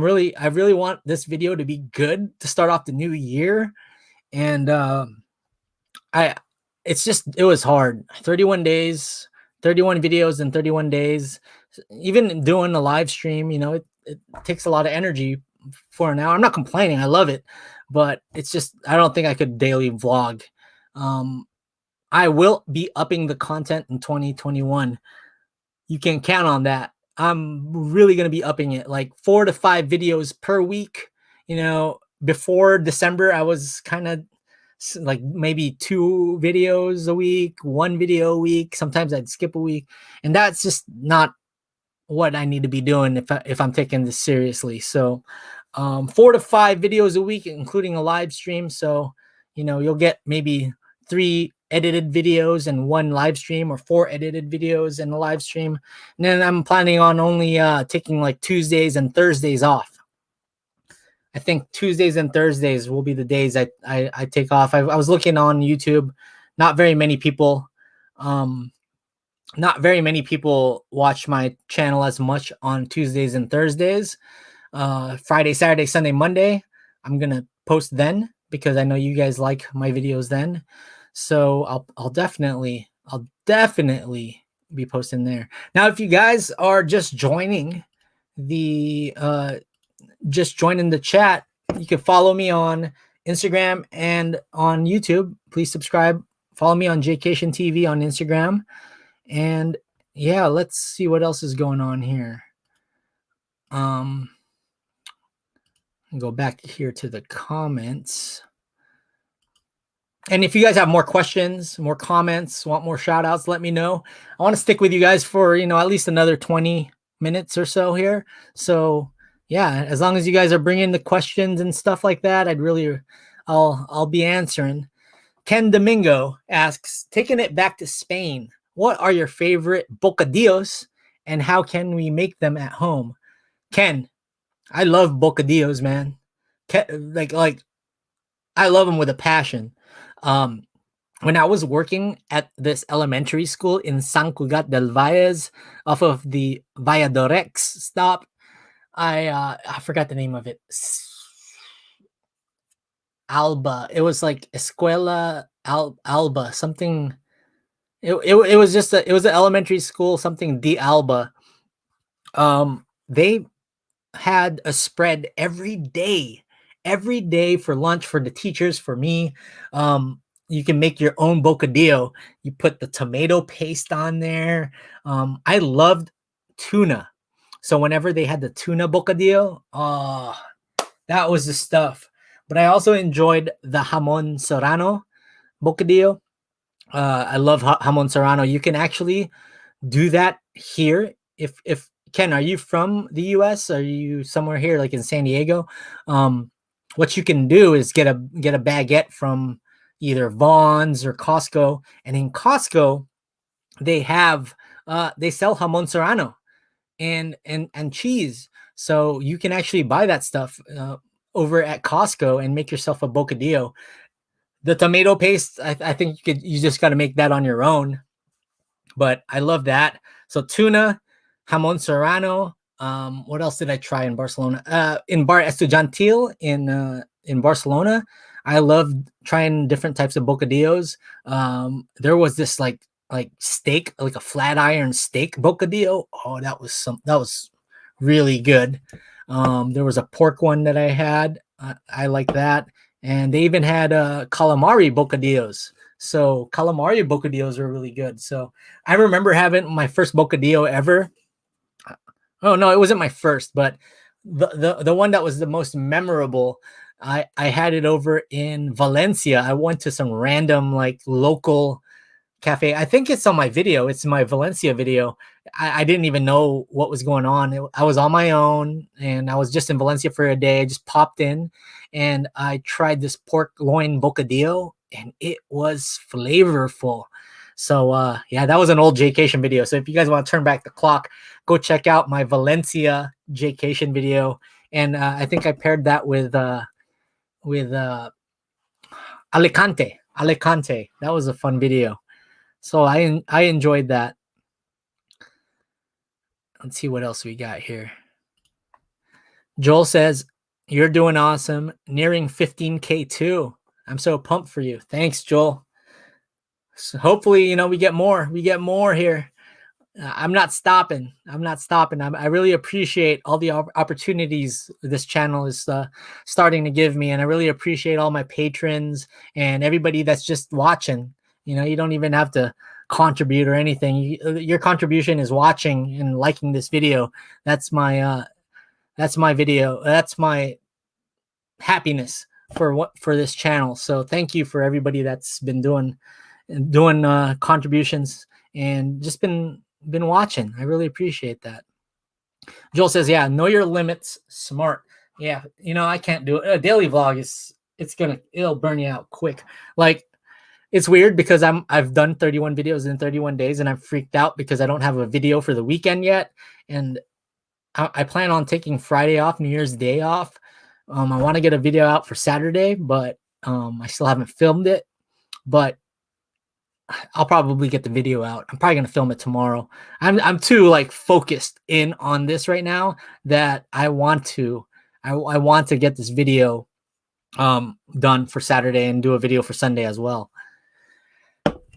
really want this video to be good to start off the new year. And I it was hard. 31 days, 31 videos in 31 days. Even doing a live stream, it takes a lot of energy for an hour. I'm not complaining. I love it, but it's just I don't think I could daily vlog. I will be upping the content in 2021. You can count on that. I'm really going to be upping it, like 4 to 5 videos per week. Before December, I was kind of like maybe 2 videos a week, 1 video a week. Sometimes I'd skip a week, and that's just not what I need to be doing if I'm taking this seriously. So 4 to 5 videos a week, including a live stream. So you'll get maybe 3 edited videos and 1 live stream, or 4 edited videos and a live stream. And then I'm planning on only taking like Tuesdays and Thursdays off. I think Tuesdays and Thursdays will be the days I take off. I was looking on YouTube. Not very many people watch my channel as much on Tuesdays and Thursdays. Friday, Saturday, Sunday, Monday, I'm gonna post then, because I know you guys like my videos then. So I'll definitely be posting there. Now, if you guys are just joining the chat, you can follow me on Instagram and on YouTube. Please subscribe. Follow me on Jaycation TV on Instagram. And yeah, let's see what else is going on here. Go back here to the comments. And if you guys have more questions, more comments, want more shout outs, let me know. I want to stick with you guys for, at least another 20 minutes or so here. So yeah, as long as you guys are bringing the questions and stuff like that, I'll be answering. Ken Domingo asks, taking it back to Spain, what are your favorite bocadillos and how can we make them at home? Ken, I love bocadillos, man. Like I love them with a passion. When I was working at this elementary school in San Cugat del Valles, off of the Valladorex stop, I forgot the name of it. Alba. It was like Escuela Alba something. It was just it was an elementary school, something D Alba. They had a spread every day for lunch for the teachers, for me. You can make your own bocadillo. You put the tomato paste on there. I loved tuna. So whenever they had the tuna bocadillo, oh, that was the stuff. But I also enjoyed the jamon serrano bocadillo. I love jamon serrano. You can actually do that here. If Ken, are you from the US? Are you somewhere here like in San Diego? What you can do is get a baguette from either Vaughn's or Costco, and in Costco they have they sell jamon serrano and cheese, so you can actually buy that stuff over at Costco and make yourself a bocadillo. The tomato paste, I think you just got to make that on your own, but I love that. So tuna, jamon serrano. What else did I try in Barcelona? In Bar Estudiantil in Barcelona, I loved trying different types of bocadillos. There was this like steak, like a flat iron steak bocadillo. Oh, that was really good. There was a pork one that I had. I like that, and they even had calamari bocadillos. So calamari bocadillos are really good. So I remember having my first bocadillo ever. Oh no, it wasn't my first, but the one that was the most memorable. I had it over in Valencia. I went to some random like local cafe. I think it's on my video. It's my Valencia video. I didn't even know what was going on. I was on my own and I was just in Valencia for a day. I just popped in and I tried this pork loin bocadillo and it was flavorful. So yeah, that was an old Jaycation video. So if you guys want to turn back the clock, go check out my Valencia Jaycation video. And I think I paired that with Alicante. Alicante. That was a fun video. So I enjoyed that. Let's see what else we got here. Joel says, "You're doing awesome. Nearing 15K too. I'm so pumped for you." Thanks, Joel. So hopefully, we get more. We get more here. I'm not stopping. I really appreciate all the opportunities this channel is starting to give me, and I really appreciate all my patrons and everybody that's just watching. You don't even have to contribute or anything. Your contribution is watching and liking this video. That's my video. That's my happiness for this channel. So thank you for everybody that's been doing contributions and just been watching. I really appreciate that. Joel says, "Yeah, know your limits, smart." Yeah, I can't do it. A daily vlog it'll burn you out quick. Like, it's weird because I've done 31 videos in 31 days and I'm freaked out because I don't have a video for the weekend yet. And I plan on taking Friday off, New Year's Day off. I want to get a video out for Saturday, but I still haven't filmed it. But I'll probably get the video out. I'm probably gonna film it tomorrow. I'm too like focused in on this right now that I want to get this video done for Saturday and do a video for Sunday as well.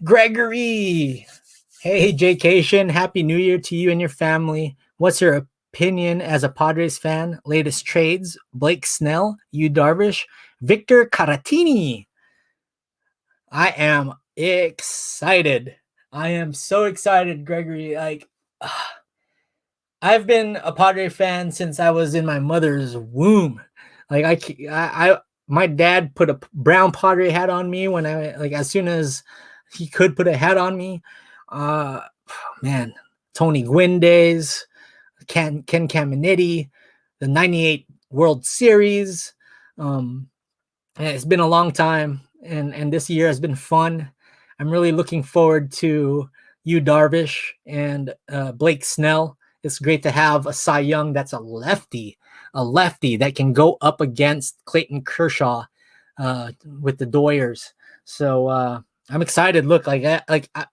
Gregory, hey Jaycation, happy New Year to you and your family. What's your opinion as a Padres fan? Latest trades: Blake Snell, Yu Darvish, Victor Caratini. I am excited. I am so excited, Gregory. Like, I've been a Padre fan since I was in my mother's womb. Like, my dad put a brown Padre hat on me when as soon as he could put a hat on me. Man, Tony Gwynn days, Ken Caminiti, the '98 World Series. It's been a long time. And this year has been fun. I'm really looking forward to Yu Darvish and Blake Snell. It's great to have a Cy Young that's a lefty that can go up against Clayton Kershaw with the Doyers. So I'm excited. Look, I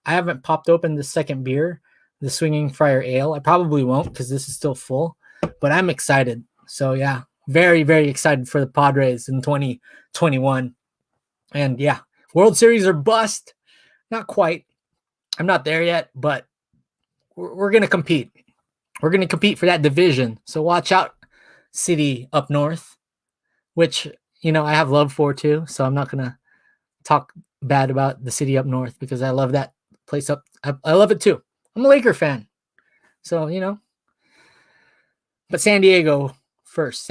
haven't popped open the second beer, the Swinging Friar Ale. I probably won't because this is still full, but I'm excited. So yeah, very, very excited for the Padres in 2021. And yeah, World Series or bust. Not quite. I'm not there yet, but we're going to compete. We're going to compete for that division. So watch out, City up north, which, I have love for too. So I'm not going to talk bad about the city up north because I love that place up. I love it too. I'm a Laker fan. So, but San Diego first,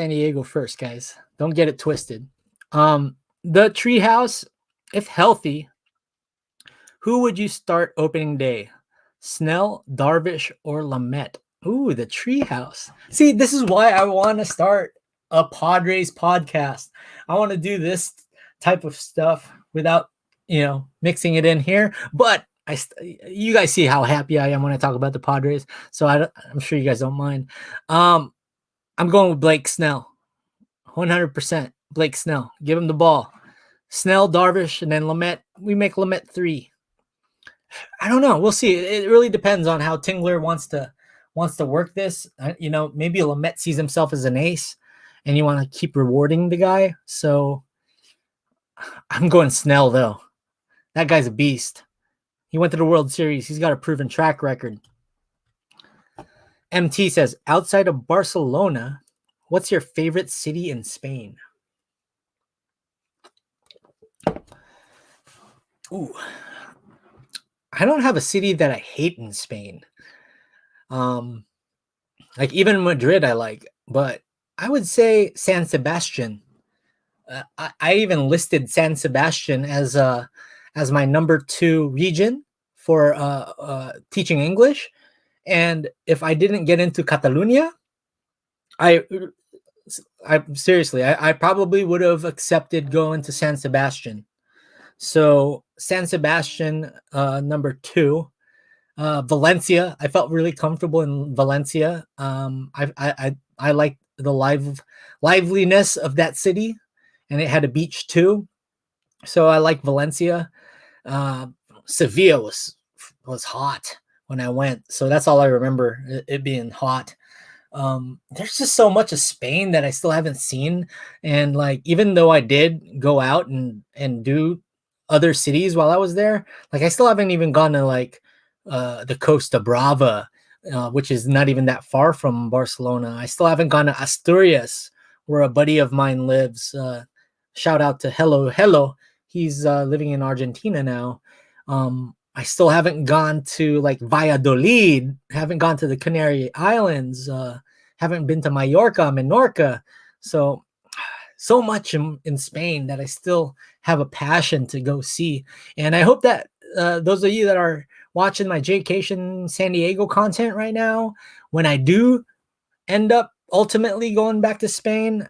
guys. Don't get it twisted. The treehouse, if healthy, who would you start opening day? Snell, Darvish, or Lamet? Ooh, the treehouse. See, this is why I want to start a Padres podcast. I want to do this type of stuff without, mixing it in here. But you guys see how happy I am when I talk about the Padres, so I'm sure you guys don't mind. I'm going with Blake Snell, 100%. Blake Snell, give him the ball. Snell, Darvish, and then Lamet. We make Lamet 3. I don't know. We'll see. It really depends on how Tingler wants to work this. Maybe Lamet sees himself as an ace, and you want to keep rewarding the guy. So I'm going Snell though. That guy's a beast. He went to the World Series. He's got a proven track record. MT says, outside of Barcelona, what's your favorite city in Spain? Ooh. I don't have a city that I hate in Spain. Like even Madrid I like, but I would say San Sebastian. I even listed San Sebastian as my number 2 region for teaching English. And if I didn't get into Catalonia, I seriously, I probably would have accepted going to San Sebastian. So San Sebastian, number 2. Valencia, I felt really comfortable in Valencia. I like the liveliness of that city, and it had a beach too. So I like Valencia. Sevilla was hot when I went, so that's all I remember, it being hot. There's just so much of Spain that I still haven't seen, and like even though I did go out and do other cities while I was there, like I still haven't even gone to like the Costa Brava, which is not even that far from Barcelona. I still haven't gone to Asturias, where a buddy of mine lives. Shout out to Hello. He's living in Argentina now. I still haven't gone to like Valladolid, haven't gone to the Canary Islands, haven't been to Menorca. So much in Spain that I still have a passion to go see. And I hope that those of you that are watching my Jaycation San Diego content right now, when I do end up ultimately going back to Spain,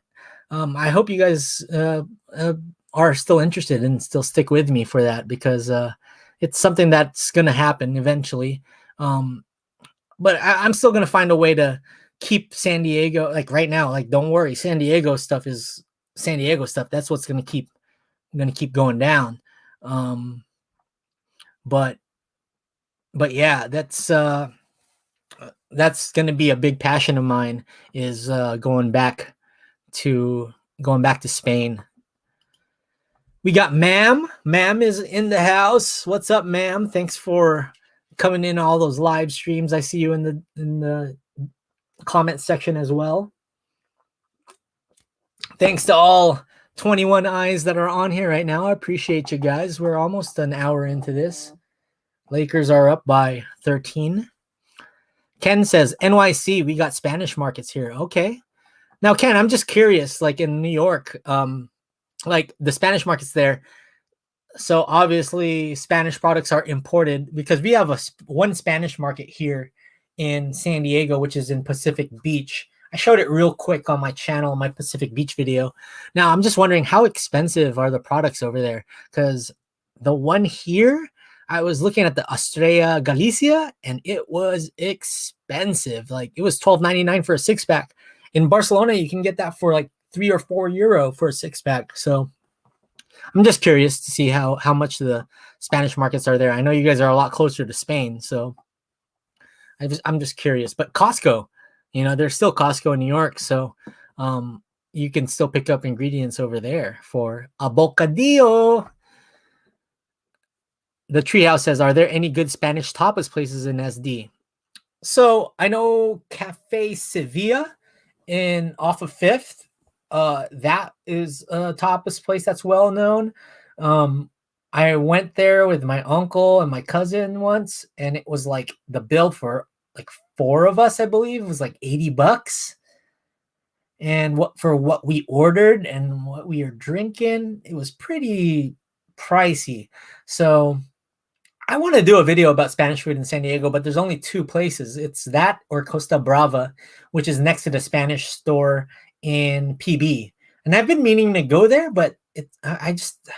I hope you guys are still interested and still stick with me for that, because it's something that's going to happen eventually. But I'm still going to find a way to keep San Diego, like right now, like don't worry, San Diego stuff is San Diego stuff. That's what's going to keep going down. But yeah, that's going to be a big passion of mine, is going back to Spain. We got Ma'am. Ma'am is in the house. What's up, Ma'am? Thanks for coming in all those live streams. I see you in the comment section as well. Thanks to all 21 eyes that are on here right now. I appreciate you guys. We're almost an hour into this. Lakers are up by 13. Ken says, NYC, we got Spanish markets here. Okay. Now, Ken, I'm just curious, like in New York, like the Spanish markets there. So obviously Spanish products are imported, because we have one Spanish market here in San Diego, which is in Pacific Beach. I showed it real quick on my channel, my Pacific Beach video. Now I'm just wondering, how expensive are the products over there? Because the one here, I was looking at the Estrella Galicia, and it was expensive. Like it was $12.99 for a 6-pack. In Barcelona, you can get that for like €3 or €4 for a 6-pack. So I'm just curious to see how much the Spanish markets are there. I know you guys are a lot closer to Spain, so I'm just curious. But Costco, there's still Costco in New York, so you can still pick up ingredients over there for a bocadillo. the treehouse says, "Are there any good Spanish tapas places in SD?" So I know Cafe Sevilla in off of Fifth. That is a tapas place that's well known. Um, I went there with my uncle and my cousin once, and it was like the bill for like four of us, I believe, was like $80. And what for what we ordered and what we are drinking, it was pretty pricey. So I want to do a video about Spanish food in San Diego, but there's only two places. It's that or Costa Brava, which is next to the Spanish store in PB. And I've been meaning to go there, but I just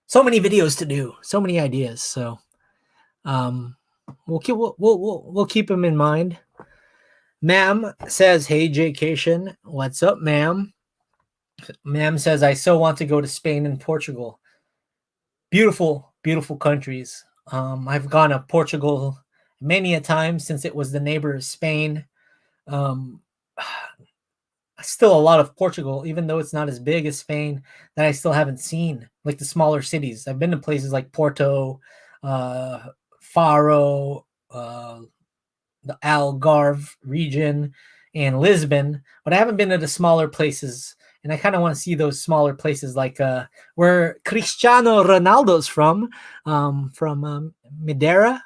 so many videos to do, so many ideas. So um, we'll keep them in mind. Ma'am says, "Hey, Jaycation, what's up, ma'am?" Ma'am says, "I so want to go to Spain and Portugal. Beautiful, beautiful countries. I've gone to Portugal many a time since it was the neighbor of Spain. Um, still a lot of Portugal, even though it's not as big as Spain, that I still haven't seen, like the smaller cities. I've been to places like Porto, uh, Faro, the Algarve region, and Lisbon, but I haven't been to the smaller places. And I kind of want to see those smaller places, like where Cristiano Ronaldo's from Madeira,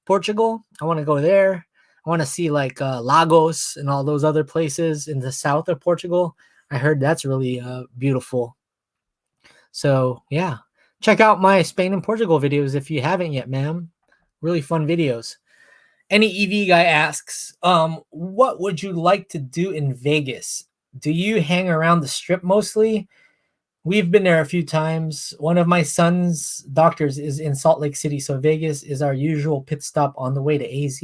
Portugal. I want to go there. I want to see like Lagos and all those other places in the south of Portugal. I heard that's really beautiful. So yeah, check out my Spain and Portugal videos if you haven't yet, ma'am. Really fun videos. Any EV guy asks, what would you like to do in Vegas? Do you hang around the strip mostly? We've been there a few times. One of my son's doctors is in Salt Lake City, so Vegas is our usual pit stop on the way to AZ.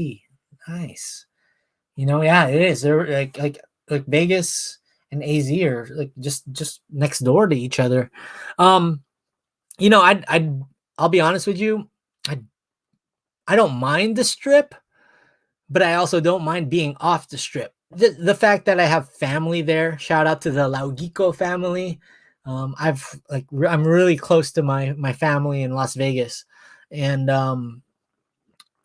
Nice. Yeah, it is. They're like Vegas and AZ are like just next door to each other. I'll be honest with you. I don't mind the strip, but I also don't mind being off the strip. The fact that I have family there, shout out to the Laugico family. I'm really close to my family in Las Vegas, and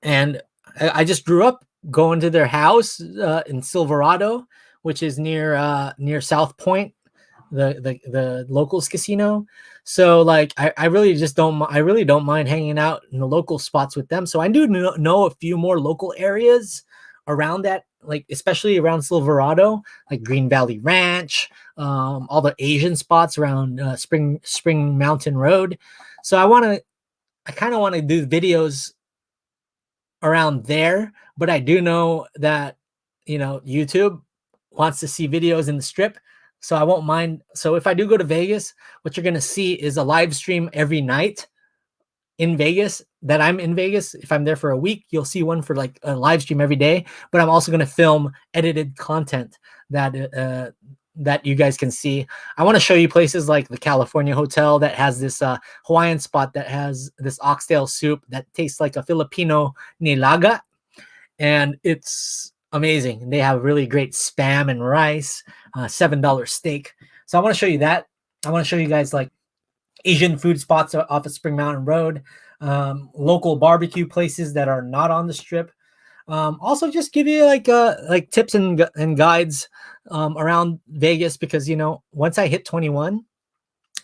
I just grew up going to their house in Silverado, which is near South Point, the locals casino. So like I really just don't I really don't mind hanging out in the local spots with them. So I do know a few more local areas around that, like especially around Silverado, like Green Valley Ranch, all the Asian spots around Spring Mountain Road. So I kind of want to do videos around there, but I do know that YouTube wants to see videos in the strip, so I won't mind. So if I do go to Vegas, what you're gonna see is a live stream every night in Vegas that I'm in Vegas. If I'm there for a week, you'll see one for like a live stream every day. But I'm also gonna film edited content that you guys can see. I want to show you places like the California Hotel that has this Hawaiian spot that has this oxtail soup that tastes like a Filipino nilaga, and it's amazing. They have really great spam and rice, $7 steak. So I want to show you that. I want to show you guys like Asian food spots off of Spring Mountain Road, local barbecue places that are not on the strip. Also, just give you like tips and guides around Vegas, because once I hit 21,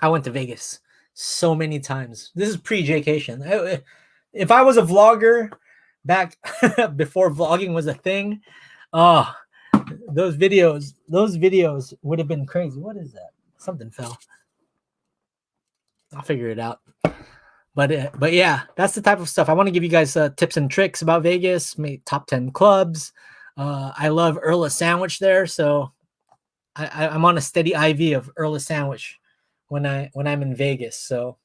I went to Vegas so many times. This is pre-Jaycation. If I was a vlogger back before vlogging was a thing, oh, those videos would have been crazy. What is that? Something fell. I'll figure it out. But yeah, that's the type of stuff I want to give you guys, tips and tricks about Vegas, maybe top 10 clubs. I love Earl's Sandwich there, so I'm on a steady IV of Earl's Sandwich when I'm in Vegas. So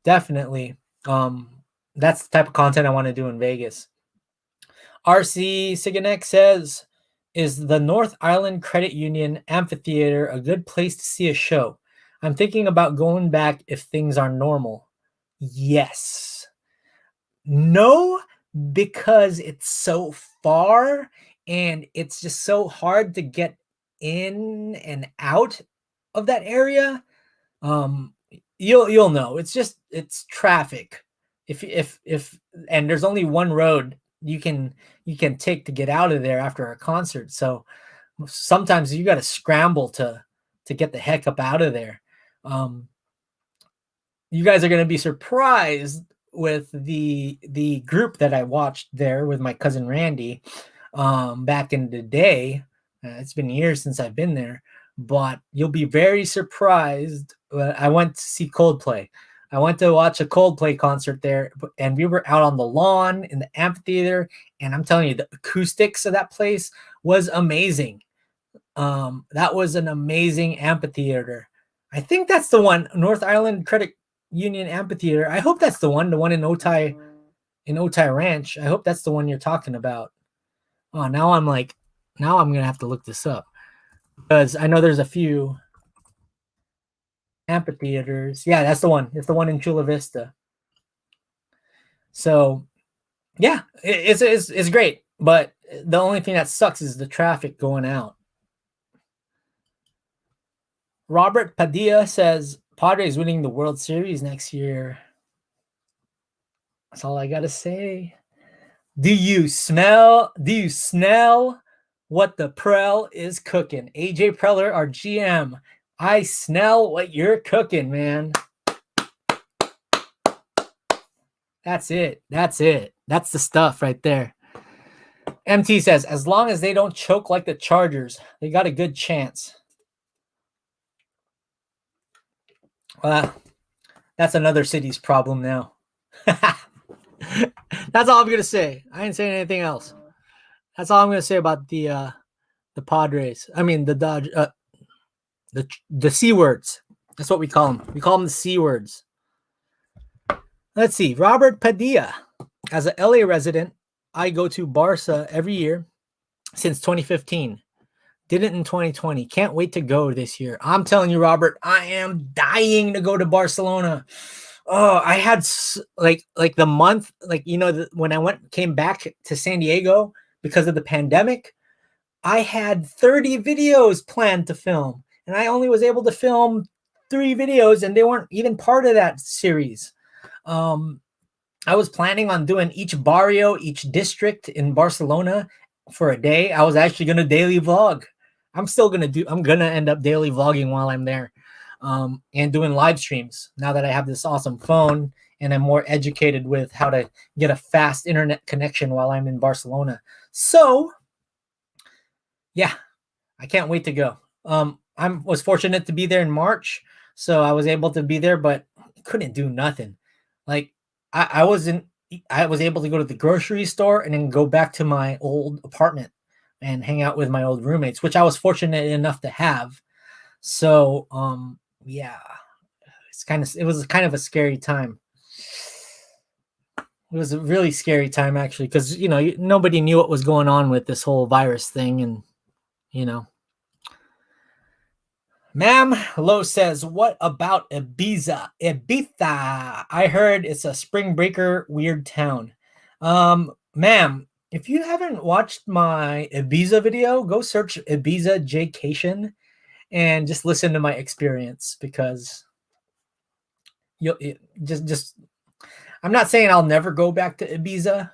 definitely, that's the type of content I want to do in Vegas. RC Siganek says, "Is the North Island Credit Union Amphitheater a good place to see a show? I'm thinking about going back if things are normal." Yes. No, because it's so far and it's just so hard to get in and out of that area. Um, you'll know. It's traffic. If and there's only one road you can take to get out of there after a concert. So sometimes you got to scramble to get the heck up out of there. You guys are going to be surprised with the group that I watched there with my cousin Randy back in the day. It's been years since I've been there, but you'll be very surprised. I went to see Coldplay. I went to watch a Coldplay concert there, and we were out on the lawn in the amphitheater, and I'm telling you, the acoustics of that place was amazing. That was an amazing amphitheater. I think that's the one, North Island Credit Union Amphitheater. I hope that's the one in Otay Ranch. I hope that's the one you're talking about. Oh, now I'm gonna have to look this up because I know there's a few amphitheaters. Yeah, that's the one. It's the one in Chula Vista. So, yeah, it's great, but the only thing that sucks is the traffic going out. Robert Padilla says Padres winning the World Series next year. That's all I gotta say. Do you smell what the Prel is cooking? AJ Preller, our GM. I smell what you're cooking, man. That's it. That's the stuff right there. MT says, as long as they don't choke like the Chargers, they got a good chance. That's another city's problem now. That's all I'm gonna say. I ain't saying anything else. That's all I'm gonna say about the Padres. I mean the Dodge. The C words. That's what we call them. We call them the C words. Let's see. Robert Padilla. As an LA resident, I go to Barca every year since 2015. Didn't in 2020. Can't wait to go this year. I'm telling you, Robert, I am dying to go to Barcelona. Oh, I had like the month, when I came back to San Diego because of the pandemic, I had 30 videos planned to film, and I only was able to film 3 videos, and they weren't even part of that series. I was planning on doing each barrio, each district in Barcelona for a day. I was actually going to daily vlog. I'm going to end up daily vlogging while I'm there, and doing live streams now that I have this awesome phone and I'm more educated with how to get a fast internet connection while I'm in Barcelona. So, yeah, I can't wait to go. I was fortunate to be there in March, so I was able to be there, but couldn't do nothing. Like I was able to go to the grocery store and then go back to my old apartment and hang out with my old roommates, which I was fortunate enough to have. So, yeah, it was kind of a scary time. It was a really scary time, actually, because, nobody knew what was going on with this whole virus thing. And, Ma'am Lowe says, what about Ibiza? I heard it's a spring breaker weird town. Ma'am, if you haven't watched my Ibiza video, go search Ibiza Jaycation and just listen to my experience, because I'm not saying I'll never go back to Ibiza,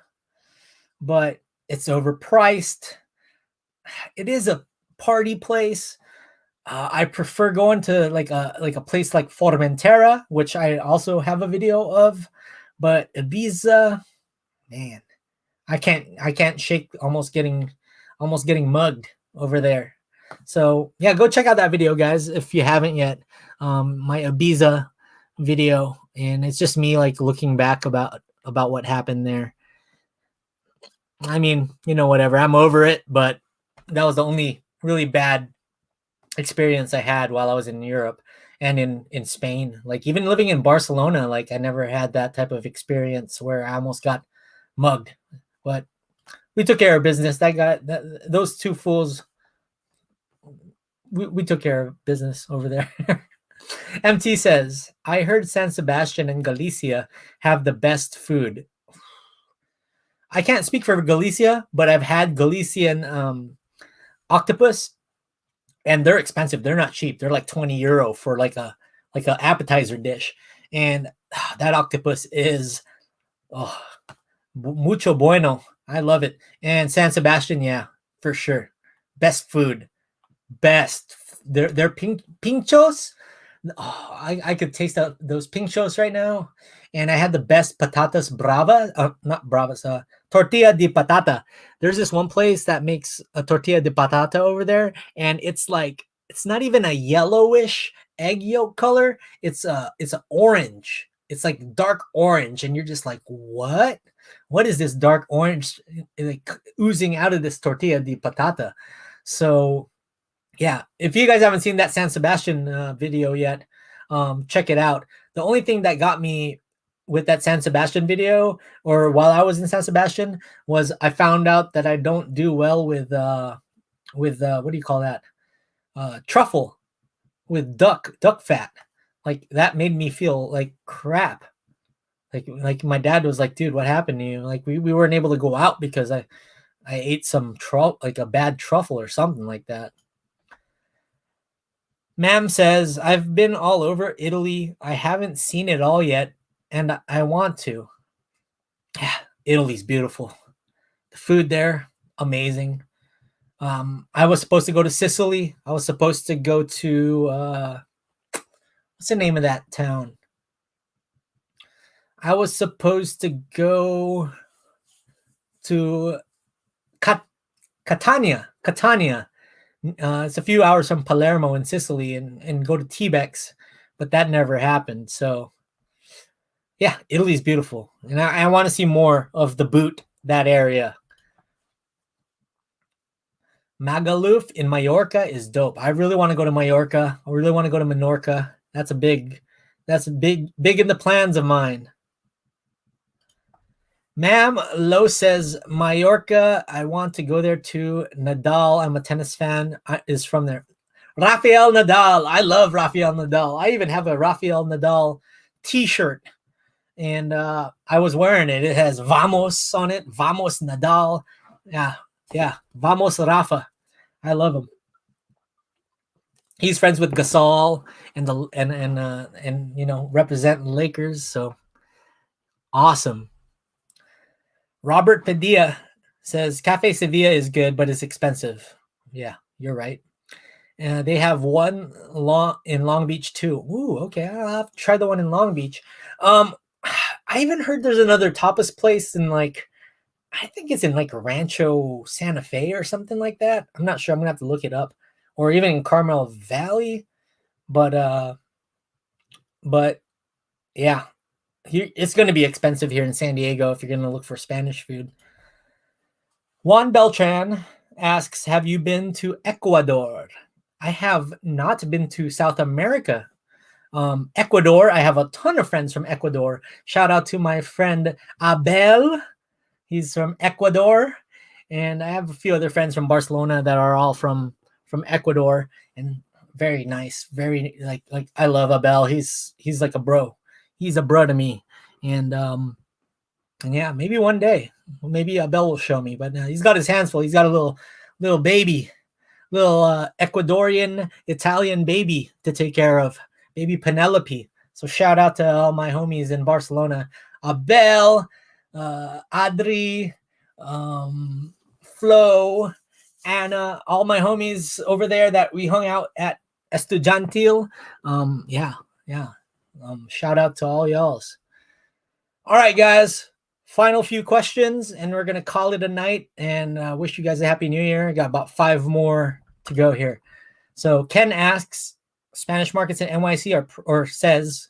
but it's overpriced. It is a party place. I prefer going to like a place like Formentera, which I also have a video of, but Ibiza, man, I can't shake almost getting mugged over there. So yeah, go check out that video, guys, if you haven't yet. My Ibiza video, and it's just me like looking back about what happened there. I mean, whatever. I'm over it, but that was the only really bad experience I had while I was in Europe and in Spain. Like, even living in Barcelona, like, I never had that type of experience where I almost got mugged. But we took care of business. Those two fools, we took care of business over there. MT says, I heard San Sebastian and Galicia have the best food. I can't speak for Galicia, but I've had Galician octopus, and they're expensive. They're not cheap. They're like €20 for like a like an appetizer dish, and that octopus is mucho bueno. I love it. And San Sebastian, yeah, for sure, best food, best. Their pinchos. Oh, I could taste those pinchos right now. And I had the best patatas brava, not bravas, tortilla de patata. There's this one place that makes a tortilla de patata over there, and it's like it's not even a yellowish egg yolk color. It's an orange. It's like dark orange, and you're just like, what? What is this dark orange like oozing out of this tortilla de patata? So yeah, if you guys haven't seen that San Sebastian video yet, check it out. The only thing that got me with that San Sebastian video, or while I was in San Sebastian, was I found out that I don't do well with what do you call that? Truffle with duck fat. Like that made me feel like crap. Like my dad was like, dude, what happened to you? Like we weren't able to go out because I ate some like a bad truffle or something like that. Ma'am says, I've been all over Italy. I haven't seen it all yet, and I want to. Yeah, Italy's beautiful. The food there, amazing. I was supposed to go to Sicily. I was supposed to go to, what's the name of that town? I was supposed to go to Catania. It's a few hours from Palermo in Sicily, and go to T-Bex, but that never happened. So yeah, Italy's beautiful, and I want to see more of the boot, that area. Magaluf in Mallorca is dope. I really want to go to Mallorca. I really want to go to Menorca. That's big in the plans of mine. Ma'am Lo says, Mallorca, I want to go there too. Nadal, I'm a tennis fan, is from there. Rafael Nadal, I love Rafael Nadal. I even have a Rafael Nadal t-shirt, and I was wearing it. It has Vamos on it, Vamos Nadal. Yeah, Vamos Rafa. I love him. He's friends with Gasol and you know, representing Lakers, so awesome. Robert Padilla says, Cafe Sevilla is good, but it's expensive. Yeah, you're right. They have one in Long Beach too. Ooh, okay. I'll have to try the one in Long Beach. I even heard there's another tapas place in like, I think it's in like Rancho Santa Fe or something like that. I'm not sure. I'm gonna have to look it up. Or even in Carmel Valley. But yeah. Here, it's going to be expensive here in San Diego if you're going to look for Spanish food. Juan Beltran asks, have you been to Ecuador? I have not been to South America. Ecuador, I have a ton of friends from Ecuador. Shout out to my friend Abel. He's from Ecuador. And I have a few other friends from Barcelona that are all from Ecuador. And very nice. Very like I love Abel. He's like a bro. He's a bro to me, and yeah, maybe one day, maybe Abel will show me. But he's got his hands full. He's got a little baby, little Ecuadorian Italian baby to take care of, baby Penelope. So shout out to all my homies in Barcelona, Abel, Adri, Flo, Anna, all my homies over there that we hung out at Estudiantil. Yeah. Shout out to all y'alls. All right, guys. Final few questions, and we're going to call it a night, and wish you guys a happy new year. I got about 5 more to go here. So Ken asks, Spanish markets in NYC says,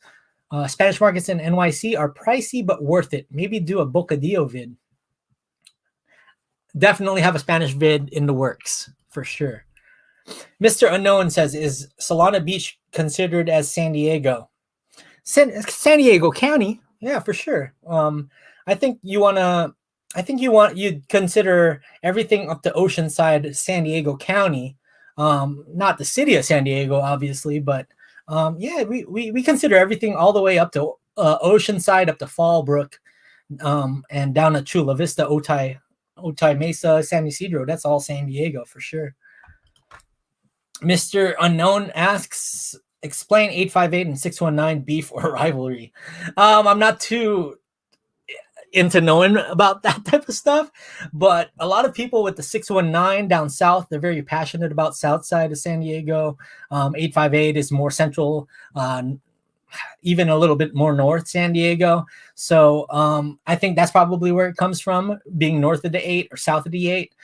Spanish markets in NYC are pricey but worth it. Maybe do a bocadillo vid. Definitely have a Spanish vid in the works, for sure. Mr. Unknown says, is Solana Beach considered as San Diego? San Diego County, yeah, for sure. I think you'd consider everything up to Oceanside, San Diego County, not the city of San Diego, obviously, but yeah, we consider everything all the way up to Oceanside, up to Fallbrook, and down to Chula Vista, Otay Mesa, San Isidro. That's all San Diego for sure. Mr. Unknown asks, explain 858 and 619 beef or rivalry. I'm not too into knowing about that type of stuff, but a lot of people with the 619 down south, they're very passionate about south side of San Diego. 858 is more central, even a little bit more north San Diego. So I think that's probably where it comes from, being north of the 8 or south of the 8.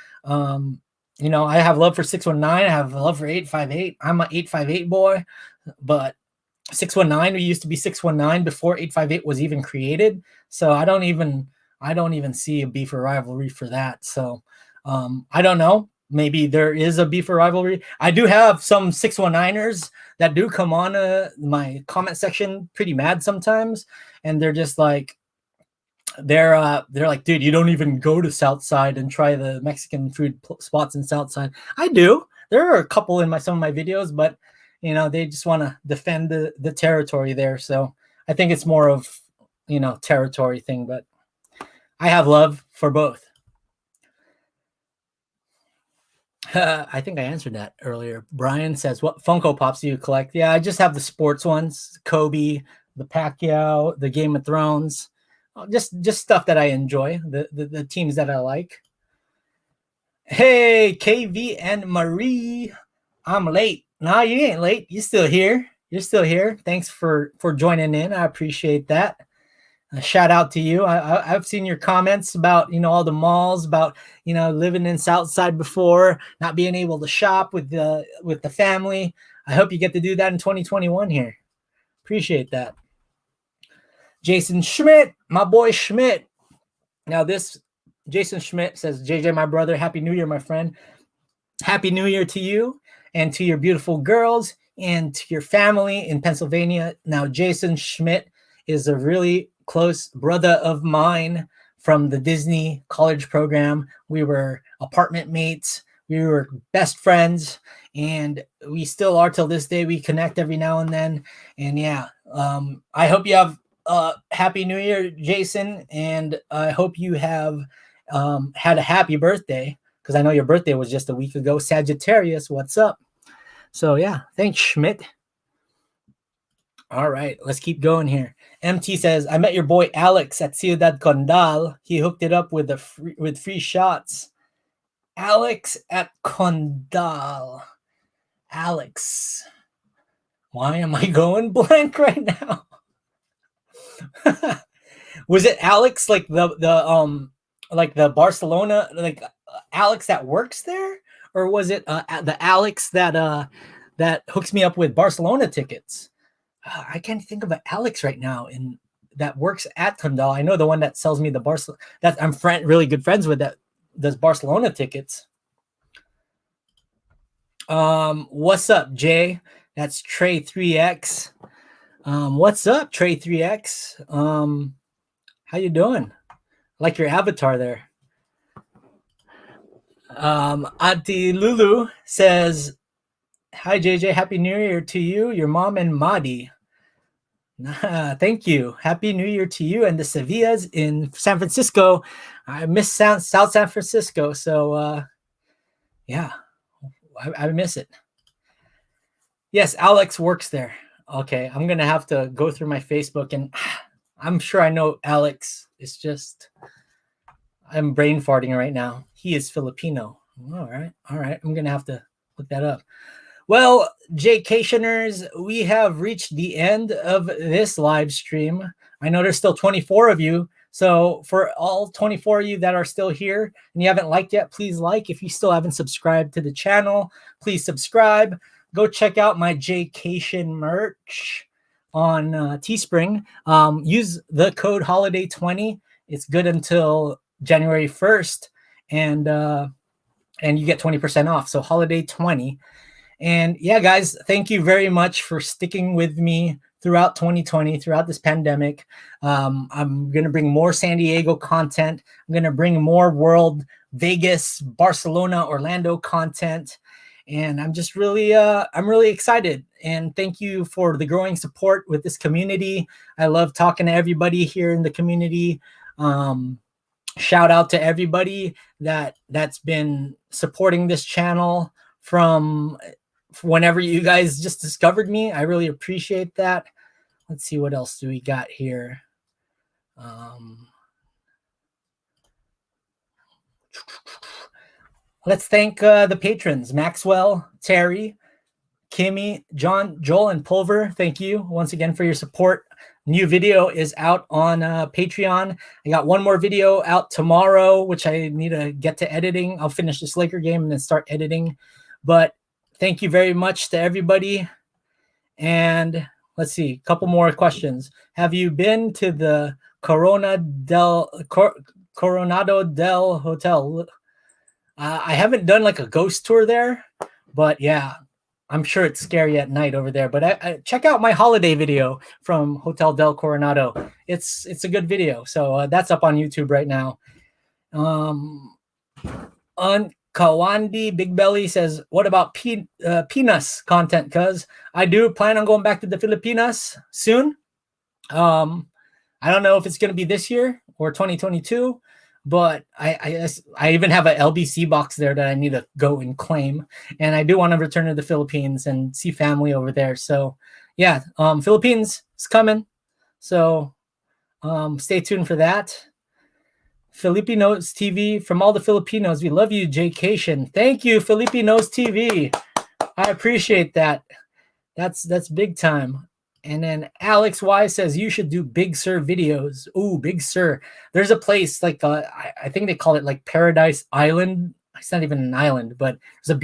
You know, I have love for 619. I have love for 858. I'm an 858 boy, but 619, we used to be 619 before 858 was even created. So I don't even see a beef or rivalry for that. So I don't know. Maybe there is a beef or rivalry. I do have some 619ers that do come on my comment section pretty mad sometimes, and they're just like, they're like, dude, you don't even go to Southside and try the Mexican food spots in Southside. I do. There are a couple in some of my videos, but you know, they just want to defend the territory there. So I think it's more of, you know, territory thing, but I have love for both. I think I answered that earlier. Brian says, what Funko Pops do you collect? Yeah, I just have the sports ones, Kobe, the Pacquiao, the Game of Thrones, just stuff that I enjoy, the teams that I like. Hey, KV and Marie, I'm late. No, you ain't late. You're still here. You're still here. Thanks for joining in. I appreciate that. A shout out to you. I've seen your comments about, you know, all the malls, about, you know, living in Southside before, not being able to shop with the family. I hope you get to do that in 2021 here. Appreciate that. Jason Schmidt, my boy Schmidt. Now this Jason Schmidt says, JJ, my brother, Happy New Year, my friend. Happy New Year to you and to your beautiful girls and to your family in Pennsylvania. Now, Jason Schmidt is a really close brother of mine from the Disney college program. We were apartment mates. We were best friends, and we still are till this day. We connect every now and then. And yeah, I hope you have Happy New Year, Jason. And I hope you have had a happy birthday, because I know your birthday was just a week ago. Sagittarius, what's up? So yeah, thanks, Schmidt. All right, let's keep going here. MT says, I met your boy Alex at Ciudad Condal. He hooked it up with free shots. Alex at Condal. Alex. Why am I going blank right now? Was it Alex like the Barcelona, like Alex that works there? Or was it the Alex that hooks me up with Barcelona tickets? I can't think of an Alex right now that works at Condal. I know the one that sells me the Barcelona, that I'm really good friends with, that does Barcelona tickets. What's up, Jay? That's Trey 3X. What's up, Trey 3X? How you doing? I like your avatar there. Auntie Lulu says, hi, JJ. Happy New Year to you, your mom, and Madi. Thank you. Happy New Year to you and the Sevillas in San Francisco. I miss South San Francisco. So, yeah, I miss it. Yes, Alex works there. Okay, I'm going to have to go through my Facebook, and I'm sure I know Alex. It's just, I'm brain farting right now. He is Filipino. All right. I'm going to have to look that up. Well, Jaycationers, we have reached the end of this live stream. I know there's still 24 of you. So for all 24 of you that are still here and you haven't liked yet, please like. If you still haven't subscribed to the channel, please subscribe. Go check out my Jaycation merch on Teespring. Use the code holiday20. It's good until January 1st, and you get 20% off. So holiday20. And yeah, guys, thank you very much for sticking with me throughout 2020, throughout this pandemic. I'm going to bring more San Diego content. I'm going to bring more World, Vegas, Barcelona, Orlando content. And I'm just really, I'm really excited. And thank you for the growing support with this community. I love talking to everybody here in the community. Shout out to everybody that's been supporting this channel from whenever you guys just discovered me. I really appreciate that. Let's see what else do we got here. Let's thank the patrons: Maxwell, Terry, Kimmy, John, Joel, and Pulver. Thank you once again for your support. New video is out on Patreon. I got one more video out tomorrow, which I need to get to editing. I'll finish this Laker game and then start editing. But thank you very much to everybody. And let's see, a couple more questions. Have you been to the Coronado del Hotel? I haven't done like a ghost tour there, but yeah, I'm sure it's scary at night over there. But I check out my holiday video from Hotel del Coronado. It's a good video. So that's up on YouTube right now. On Kawandi Big Belly says, what about Pinas content? Because I do plan on going back to the Filipinas soon. I don't know if it's going to be this year or 2022, but I even have an LBC box there that I need to go and claim. And I do want to return to the Philippines and see family over there. So yeah, Philippines is coming. So stay tuned for that. Filipinos TV, from all the Filipinos, we love you, Jaycation. Thank you, Filipinos TV. I appreciate that. That's big time. And then Alex Y says you should do Big Sur videos. Ooh, Big Sur. There's a place like I think they call it like Paradise Island. It's not even an island, but there's a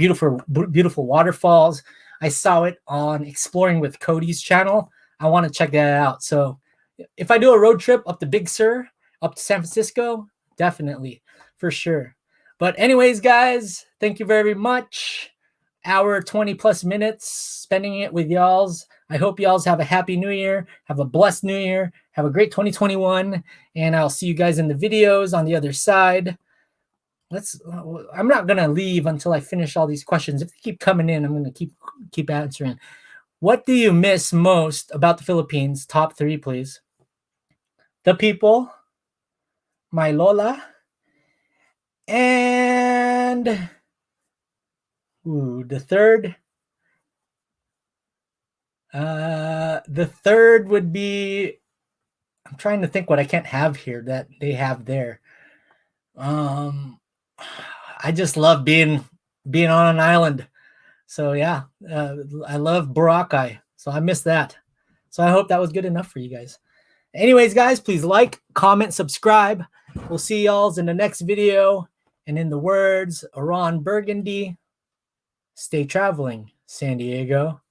beautiful waterfalls. I saw it on Exploring with Cody's channel. I want to check that out. So if I do a road trip up to Big Sur, up to San Francisco, definitely, for sure. But anyways, guys, thank you very much. Hour 20 plus minutes spending it with y'all's. I hope y'all's have a happy new year, have a blessed new year, have a great 2021, and I'll see you guys in the videos on the other side. I'm not gonna leave until I finish all these questions. If they keep coming in, I'm gonna keep answering. What do you miss most about the Philippines? Top 3, please. The people, my Lola, and the third. The third would be, I'm trying to think what I can't have here that they have there. I just love being on an island. So yeah, I love Boracay. So I miss that. So I hope that was good enough for you guys. Anyways, guys, please like, comment, subscribe. We'll see y'all in the next video. And in the words of Ron Burgundy, stay traveling, San Diego.